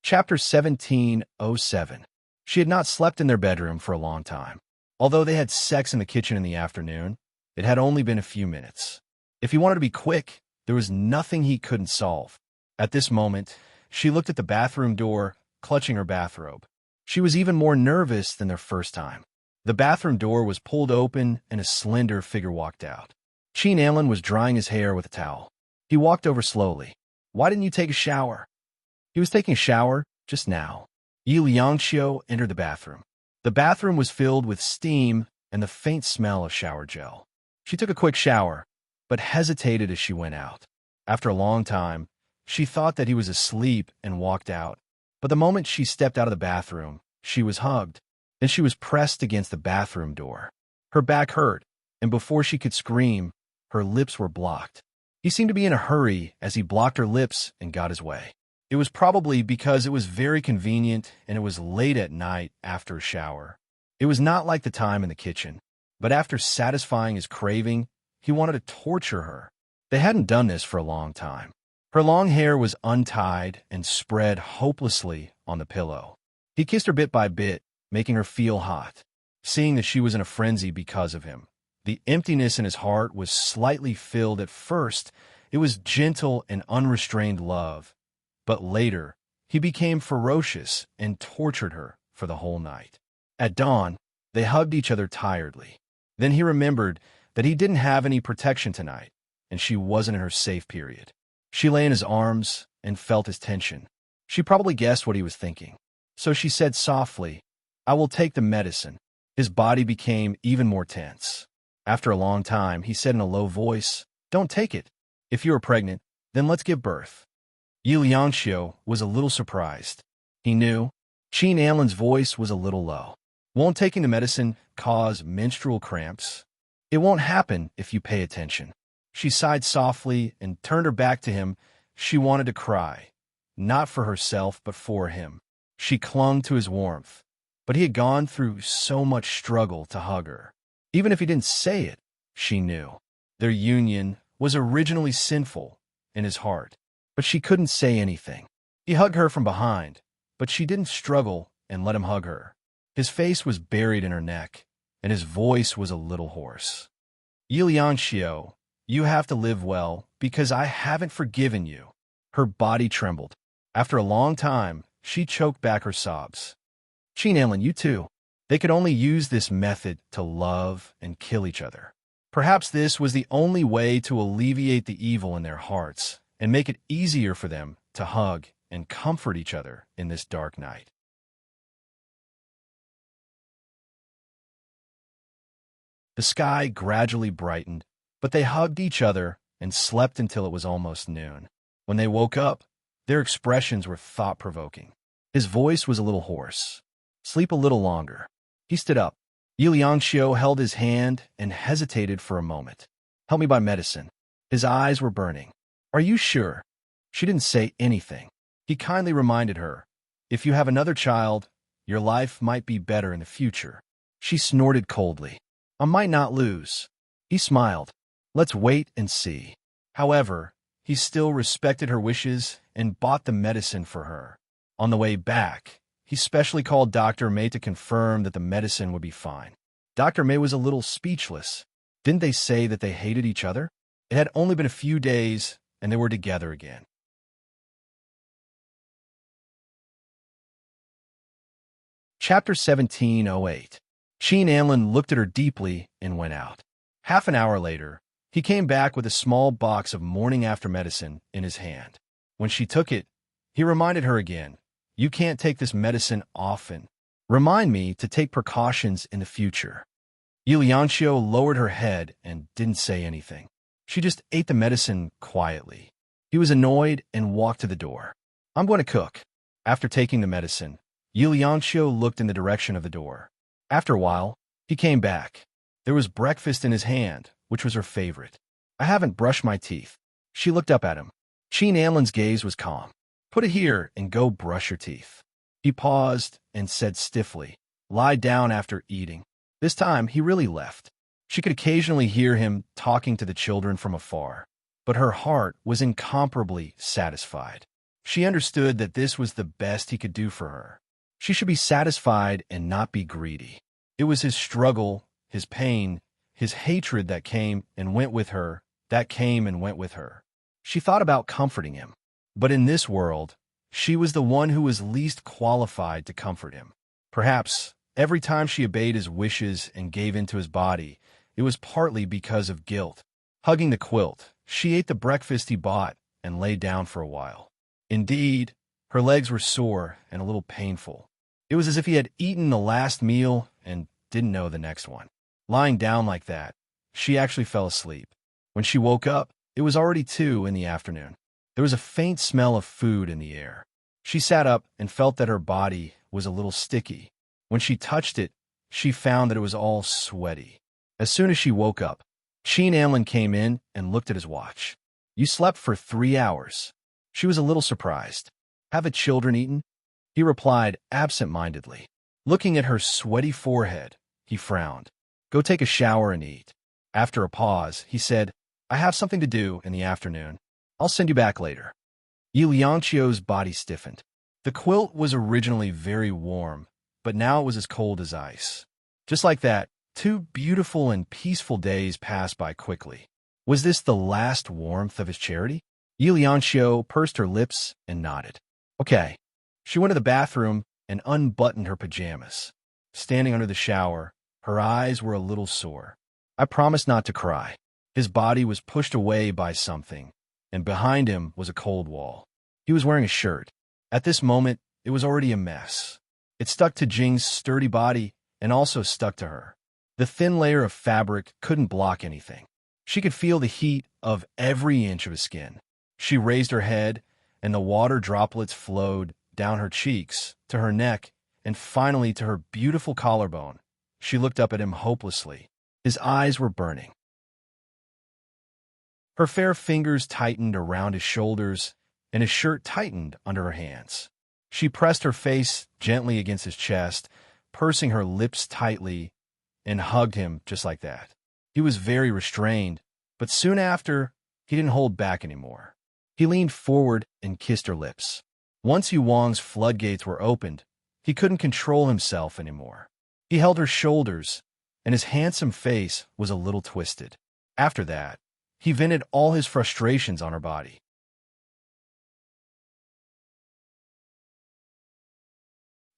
Chapter 1707. She had not slept in their bedroom for a long time. Although they had sex in the kitchen in the afternoon, it had only been a few minutes. If he wanted to be quick, there was nothing he couldn't solve. At this moment, she looked at the bathroom door, clutching her bathrobe. She was even more nervous than their first time. The bathroom door was pulled open, and a slender figure walked out. Qin Anlin was drying his hair with a towel. He walked over slowly. Why didn't you take a shower? He was taking a shower just now. Liangxiu entered the bathroom. The bathroom was filled with steam and the faint smell of shower gel. She took a quick shower, but hesitated as she went out. After a long time, she thought that he was asleep and walked out. But the moment she stepped out of the bathroom, she was hugged. Then she was pressed against the bathroom door. Her back hurt, and before she could scream, her lips were blocked. He seemed to be in a hurry as he blocked her lips and got his way. It was probably because it was very convenient and it was late at night after a shower. It was not like the time in the kitchen, but after satisfying his craving, he wanted to torture her. They hadn't done this for a long time. Her long hair was untied and spread hopelessly on the pillow. He kissed her bit by bit, making her feel hot. Seeing that she was in a frenzy because of him, the emptiness in his heart was slightly filled at first. It was gentle and unrestrained love. But later, he became ferocious and tortured her for the whole night. At dawn, they hugged each other tiredly. Then he remembered that he didn't have any protection tonight, and she wasn't in her safe period. She lay in his arms and felt his tension. She probably guessed what he was thinking. So she said softly, "I will take the medicine." His body became even more tense. After a long time, he said in a low voice, "Don't take it. If you are pregnant, then let's give birth." Liangxiu was a little surprised. He knew. Qin Anlin's voice was a little low. "Won't taking the medicine cause menstrual cramps? It won't happen if you pay attention." She sighed softly and turned her back to him. She wanted to cry, not for herself, but for him. She clung to his warmth, but he had gone through so much struggle to hug her. Even if he didn't say it, she knew. Their union was originally sinful in his heart, but she couldn't say anything. He hugged her from behind, but she didn't struggle and let him hug her. His face was buried in her neck, and his voice was a little hoarse. "Liangxiu, you have to live well, because I haven't forgiven you." Her body trembled. After a long time, she choked back her sobs. "Qin Anlin, you too." They could only use this method to love and kill each other. Perhaps this was the only way to alleviate the evil in their hearts and make it easier for them to hug and comfort each other in this dark night. The sky gradually brightened, but they hugged each other and slept until it was almost noon. When they woke up, their expressions were thought-provoking. His voice was a little hoarse. "Sleep a little longer." He stood up. Liangxiu held his hand and hesitated for a moment. "Help me buy medicine." His eyes were burning. "Are you sure?" She didn't say anything. He kindly reminded her, "If you have another child, your life might be better in the future." She snorted coldly. "I might not lose." He smiled. "Let's wait and see." However, he still respected her wishes and bought the medicine for her. On the way back, he specially called Dr. May to confirm that the medicine would be fine. Dr. May was a little speechless. Didn't they say that they hated each other? It had only been a few days, and they were together again. Chapter 1708. Qin Anlin looked at her deeply and went out. Half an hour later, he came back with a small box of morning-after medicine in his hand. When she took it, he reminded her again, "You can't take this medicine often. Remind me to take precautions in the future." Liangxiu lowered her head and didn't say anything. She just ate the medicine quietly. He was annoyed and walked to the door. "I'm going to cook." After taking the medicine, Liangxiu looked in the direction of the door. After a while, he came back. There was breakfast in his hand, which was her favorite. "I haven't brushed my teeth." She looked up at him. Qin Anlin's gaze was calm. "Put it here and go brush your teeth." He paused and said stiffly, "Lie down after eating." This time, he really left. She could occasionally hear him talking to the children from afar, but her heart was incomparably satisfied. She understood that this was the best he could do for her. She should be satisfied and not be greedy. It was his struggle, his pain, his hatred that came and went with her, She thought about comforting him. But in this world, she was the one who was least qualified to comfort him. Perhaps every time she obeyed his wishes and gave into his body, it was partly because of guilt. Hugging the quilt, she ate the breakfast he bought and lay down for a while. Indeed, her legs were sore and a little painful. It was as if he had eaten the last meal and didn't know the next one. Lying down like that, she actually fell asleep. When she woke up, it was already 2 in the afternoon. There was a faint smell of food in the air. She sat up and felt that her body was a little sticky. When she touched it, she found that it was all sweaty. As soon as she woke up, Sheen Amlin came in and looked at his watch. "You slept for 3 hours." She was a little surprised. "Have the children eaten?" He replied absent-mindedly. Looking at her sweaty forehead, he frowned. "Go take a shower and eat." After a pause, he said, "I have something to do in the afternoon. I'll send you back later." Lianchio's body stiffened. The quilt was originally very warm, but now it was as cold as ice. Just like that, 2 beautiful and peaceful days passed by quickly. Was this the last warmth of his charity? Lianchio pursed her lips and nodded. "Okay." She went to the bathroom and unbuttoned her pajamas. Standing under the shower, her eyes were a little sore. "I promised not to cry." His body was pushed away by something, and behind him was a cold wall. He was wearing a shirt. At this moment, it was already a mess. It stuck to Jing's sturdy body and also stuck to her. The thin layer of fabric couldn't block anything. She could feel the heat of every inch of his skin. She raised her head, and the water droplets flowed down her cheeks, to her neck, and finally to her beautiful collarbone. She looked up at him hopelessly. His eyes were burning. Her fair fingers tightened around his shoulders, and his shirt tightened under her hands. She pressed her face gently against his chest, pursing her lips tightly, and hugged him just like that. He was very restrained, but soon after, he didn't hold back anymore. He leaned forward and kissed her lips. Once Yuang's floodgates were opened, he couldn't control himself anymore. He held her shoulders, and his handsome face was a little twisted. After that, he vented all his frustrations on her body.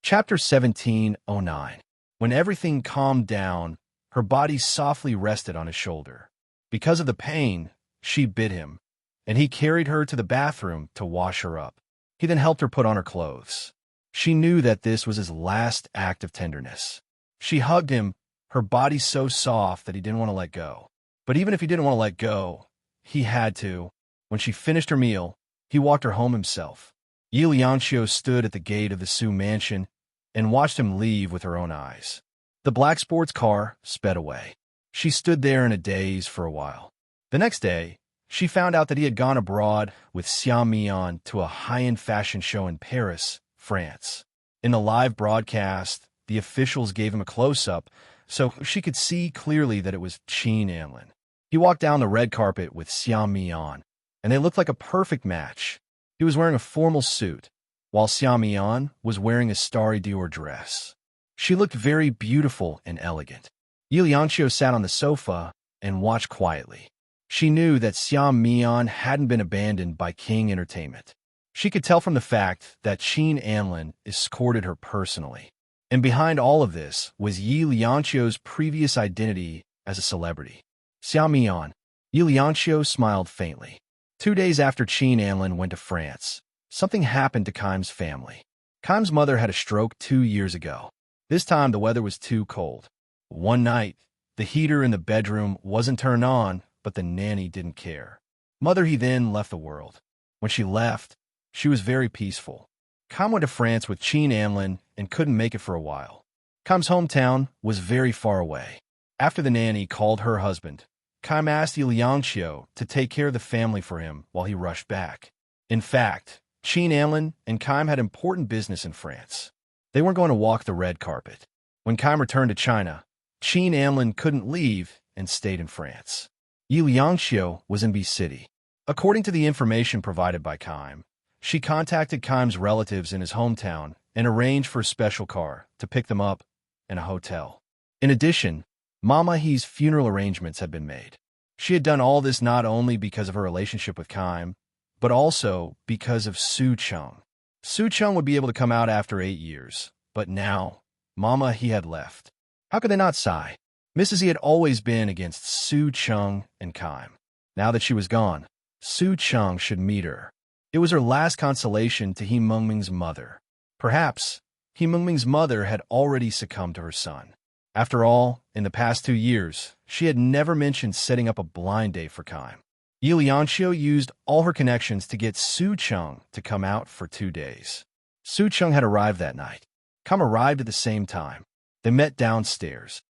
Chapter 17:09. When everything calmed down, her body softly rested on his shoulder. Because of the pain, she bit him, and he carried her to the bathroom to wash her up. He then helped her put on her clothes. She knew that this was his last act of tenderness. She hugged him, her body so soft that he didn't want to let go. But even if he didn't want to let go, he had to. When she finished her meal, he walked her home himself. Yi Lianchio stood at the gate of the Su mansion and watched him leave with her own eyes. The black sports car sped away. She stood there in a daze for a while. The next day, she found out that he had gone abroad with Xiao Mian to a high-end fashion show in Paris, France. In the live broadcast, the officials gave him a close-up so she could see clearly that it was Sheen Amlin. He walked down the red carpet with Xiao Mian, and they looked like a perfect match. He was wearing a formal suit, while Xiao Mian was wearing a starry Dior dress. She looked very beautiful and elegant. Yi Lianchio sat on the sofa and watched quietly. She knew that Xiao Mian hadn't been abandoned by King Entertainment. She could tell from the fact that Sheen Amlin escorted her personally. And behind all of this was Yi Lianchio's previous identity as a celebrity. Xiao Mian. Yi Lianchio smiled faintly. 2 days after Sheen Amlin went to France, something happened to Keim's family. Keim's mother had a stroke 2 years ago. This time the weather was too cold. One night, the heater in the bedroom wasn't turned on, but the nanny didn't care. Mother he then left the world. When she left, she was very peaceful. Keim went to France with Sheen Amlin and couldn't make it for a while. Keim's hometown was very far away. After the nanny called her husband, Keim asked Yi Lianchio to take care of the family for him while he rushed back. In fact, Sheen Amlin and Keim had important business in France. They weren't going to walk the red carpet. When Keim returned to China, Sheen Amlin couldn't leave and stayed in France. Yi Lianchio was in B City. According to the information provided by Keim, she contacted Keim's relatives in his hometown and arranged for a special car to pick them up in a hotel. In addition, Mama He's funeral arrangements had been made. She had done all this not only because of her relationship with Keim, but also because of Su Chung. Su Chung would be able to come out after 8 years, but now, Mama He had left. How could they not sigh? Mrs. He had always been against Su Chung and Keim. Now that she was gone, Su Chung should meet her. It was her last consolation to He Mengming's mother. Perhaps He Mengming's mother had already succumbed to her son. After all, in the past 2 years, she had never mentioned setting up a blind date for Kaim. Yi Lianxiu used all her connections to get Su Cheng to come out for 2 days. Su Cheng had arrived that night. Kaim arrived at the same time. They met downstairs.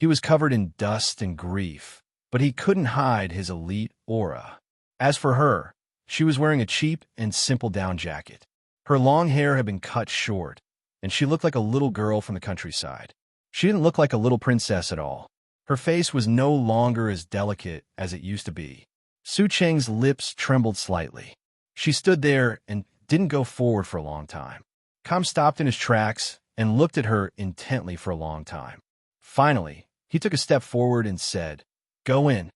He was covered in dust and grief, but he couldn't hide his elite aura. As for her, she was wearing a cheap and simple down jacket. Her long hair had been cut short, and she looked like a little girl from the countryside. She didn't look like a little princess at all. Her face was no longer as delicate as it used to be. Su Cheng's lips trembled slightly. She stood there and didn't go forward for a long time. Kaim stopped in his tracks and looked at her intently for a long time. Finally, he took a step forward and said, "Go in."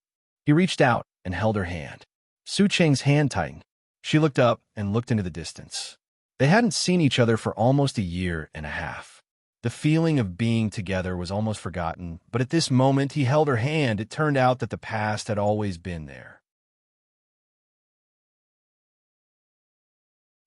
He reached out and held her hand. Su Cheng's hand tightened. She looked up and looked into the distance. They hadn't seen each other for almost a year and a half. The feeling of being together was almost forgotten, but at this moment he held her hand. It turned out that the past had always been there.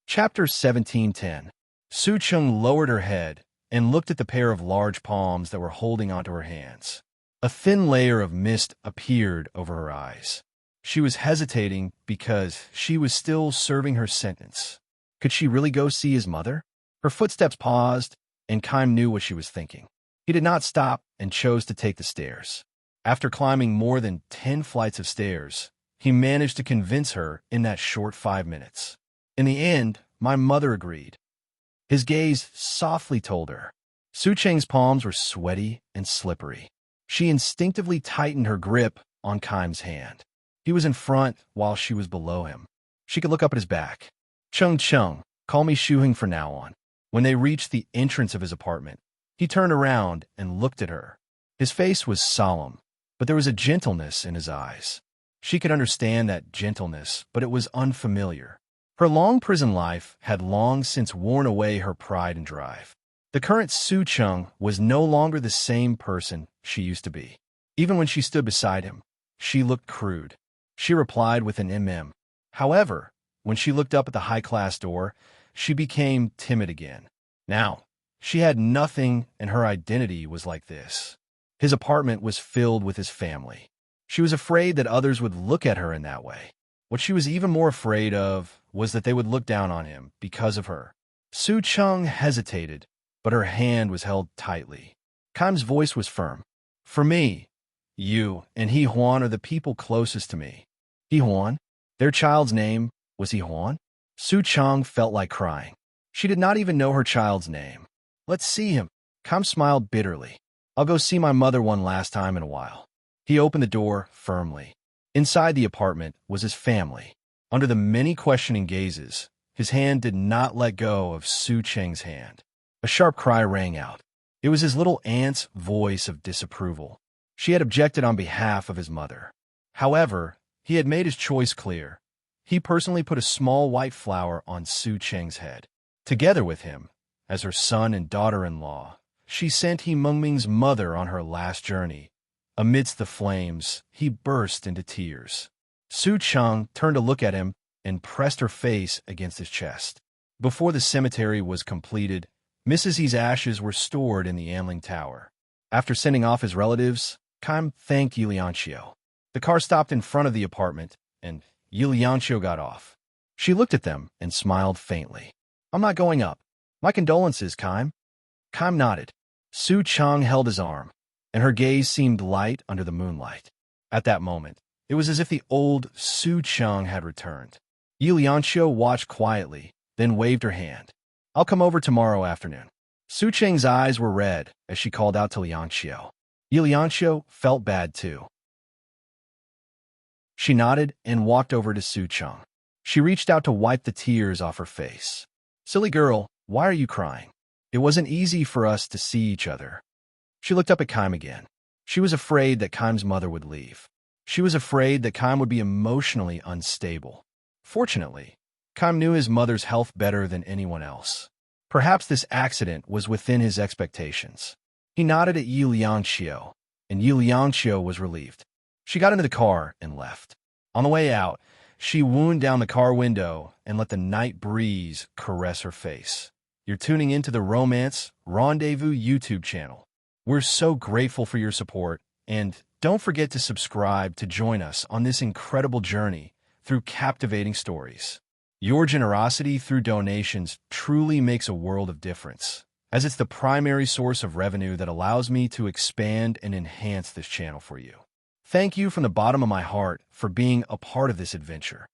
Chapter 17:10. Su Cheng lowered her head and looked at the pair of large palms that were holding onto her hands. A thin layer of mist appeared over her eyes. She was hesitating because she was still serving her sentence. Could she really go see his mother? Her footsteps paused, and Kaim knew what she was thinking. He did not stop and chose to take the stairs. After climbing more than 10 flights of stairs, he managed to convince her in that short 5 minutes. In the end, my mother agreed. His gaze softly told her. Su Cheng's palms were sweaty and slippery. She instinctively tightened her grip on Kaim's hand. He was in front while she was below him. She could look up at his back. Chung, call me Shuhing from now on." When they reached the entrance of his apartment, he turned around and looked at her. His face was solemn, but there was a gentleness in his eyes. She could understand that gentleness, but it was unfamiliar. Her long prison life had long since worn away her pride and drive. The current Su Cheng was no longer the same person she used to be. Even when she stood beside him, she looked crude. She replied with an However, when she looked up at the high-class door, she became timid again. Now, she had nothing, and her identity was like this. His apartment was filled with his family. She was afraid that others would look at her in that way. What she was even more afraid of was that they would look down on him because of her. Su Cheng hesitated, but her hand was held tightly. Kaim's voice was firm. "For me, you and He Huan are the people closest to me." He Huan? Their child's name was He Huan? Su Cheng felt like crying. She did not even know her child's name. "Let's see him." Kaim smiled bitterly. "I'll go see my mother one last time in a while." He opened the door firmly. Inside the apartment was his family. Under the many questioning gazes, his hand did not let go of Su Cheng's hand. A sharp cry rang out. It was his little aunt's voice of disapproval. She had objected on behalf of his mother. However, he had made his choice clear. He personally put a small white flower on Su Cheng's head. Together with him, as her son and daughter-in-law, she sent He Mengming's mother on her last journey. Amidst the flames, he burst into tears. Su Cheng turned to look at him and pressed her face against his chest. Before the cemetery was completed, Mrs. He's ashes were stored in the Anling Tower. After sending off his relatives, Kaim thanked Yi Lianxiu. The car stopped in front of the apartment, and Yi Lianxiu got off. She looked at them and smiled faintly. "I'm not going up. My condolences, Kaim." Kaim nodded. Su Cheng held his arm, and her gaze seemed light under the moonlight. At that moment, it was as if the old Su Cheng had returned. Yi Lianxiu watched quietly, then waved her hand. "I'll come over tomorrow afternoon." Su Cheng's eyes were red as she called out to Lianxiu. Yi Lianxiu felt bad too. She nodded and walked over to Su Cheng. She reached out to wipe the tears off her face. "Silly girl, why are you crying? It wasn't easy for us to see each other." She looked up at Kaim again. She was afraid that Kaim's mother would leave. She was afraid that Kaim would be emotionally unstable. Fortunately, Kaim knew his mother's health better than anyone else. Perhaps this accident was within his expectations. He nodded at Yi Lianxiu, and Yi Lianxiu was relieved. She got into the car and left. On the way out, she wound down the car window and let the night breeze caress her face. You're tuning into the Romance Rendezvous YouTube channel. We're so grateful for your support, and don't forget to subscribe to join us on this incredible journey through captivating stories. Your generosity through donations truly makes a world of difference, as it's the primary source of revenue that allows me to expand and enhance this channel for you. Thank you from the bottom of my heart for being a part of this adventure.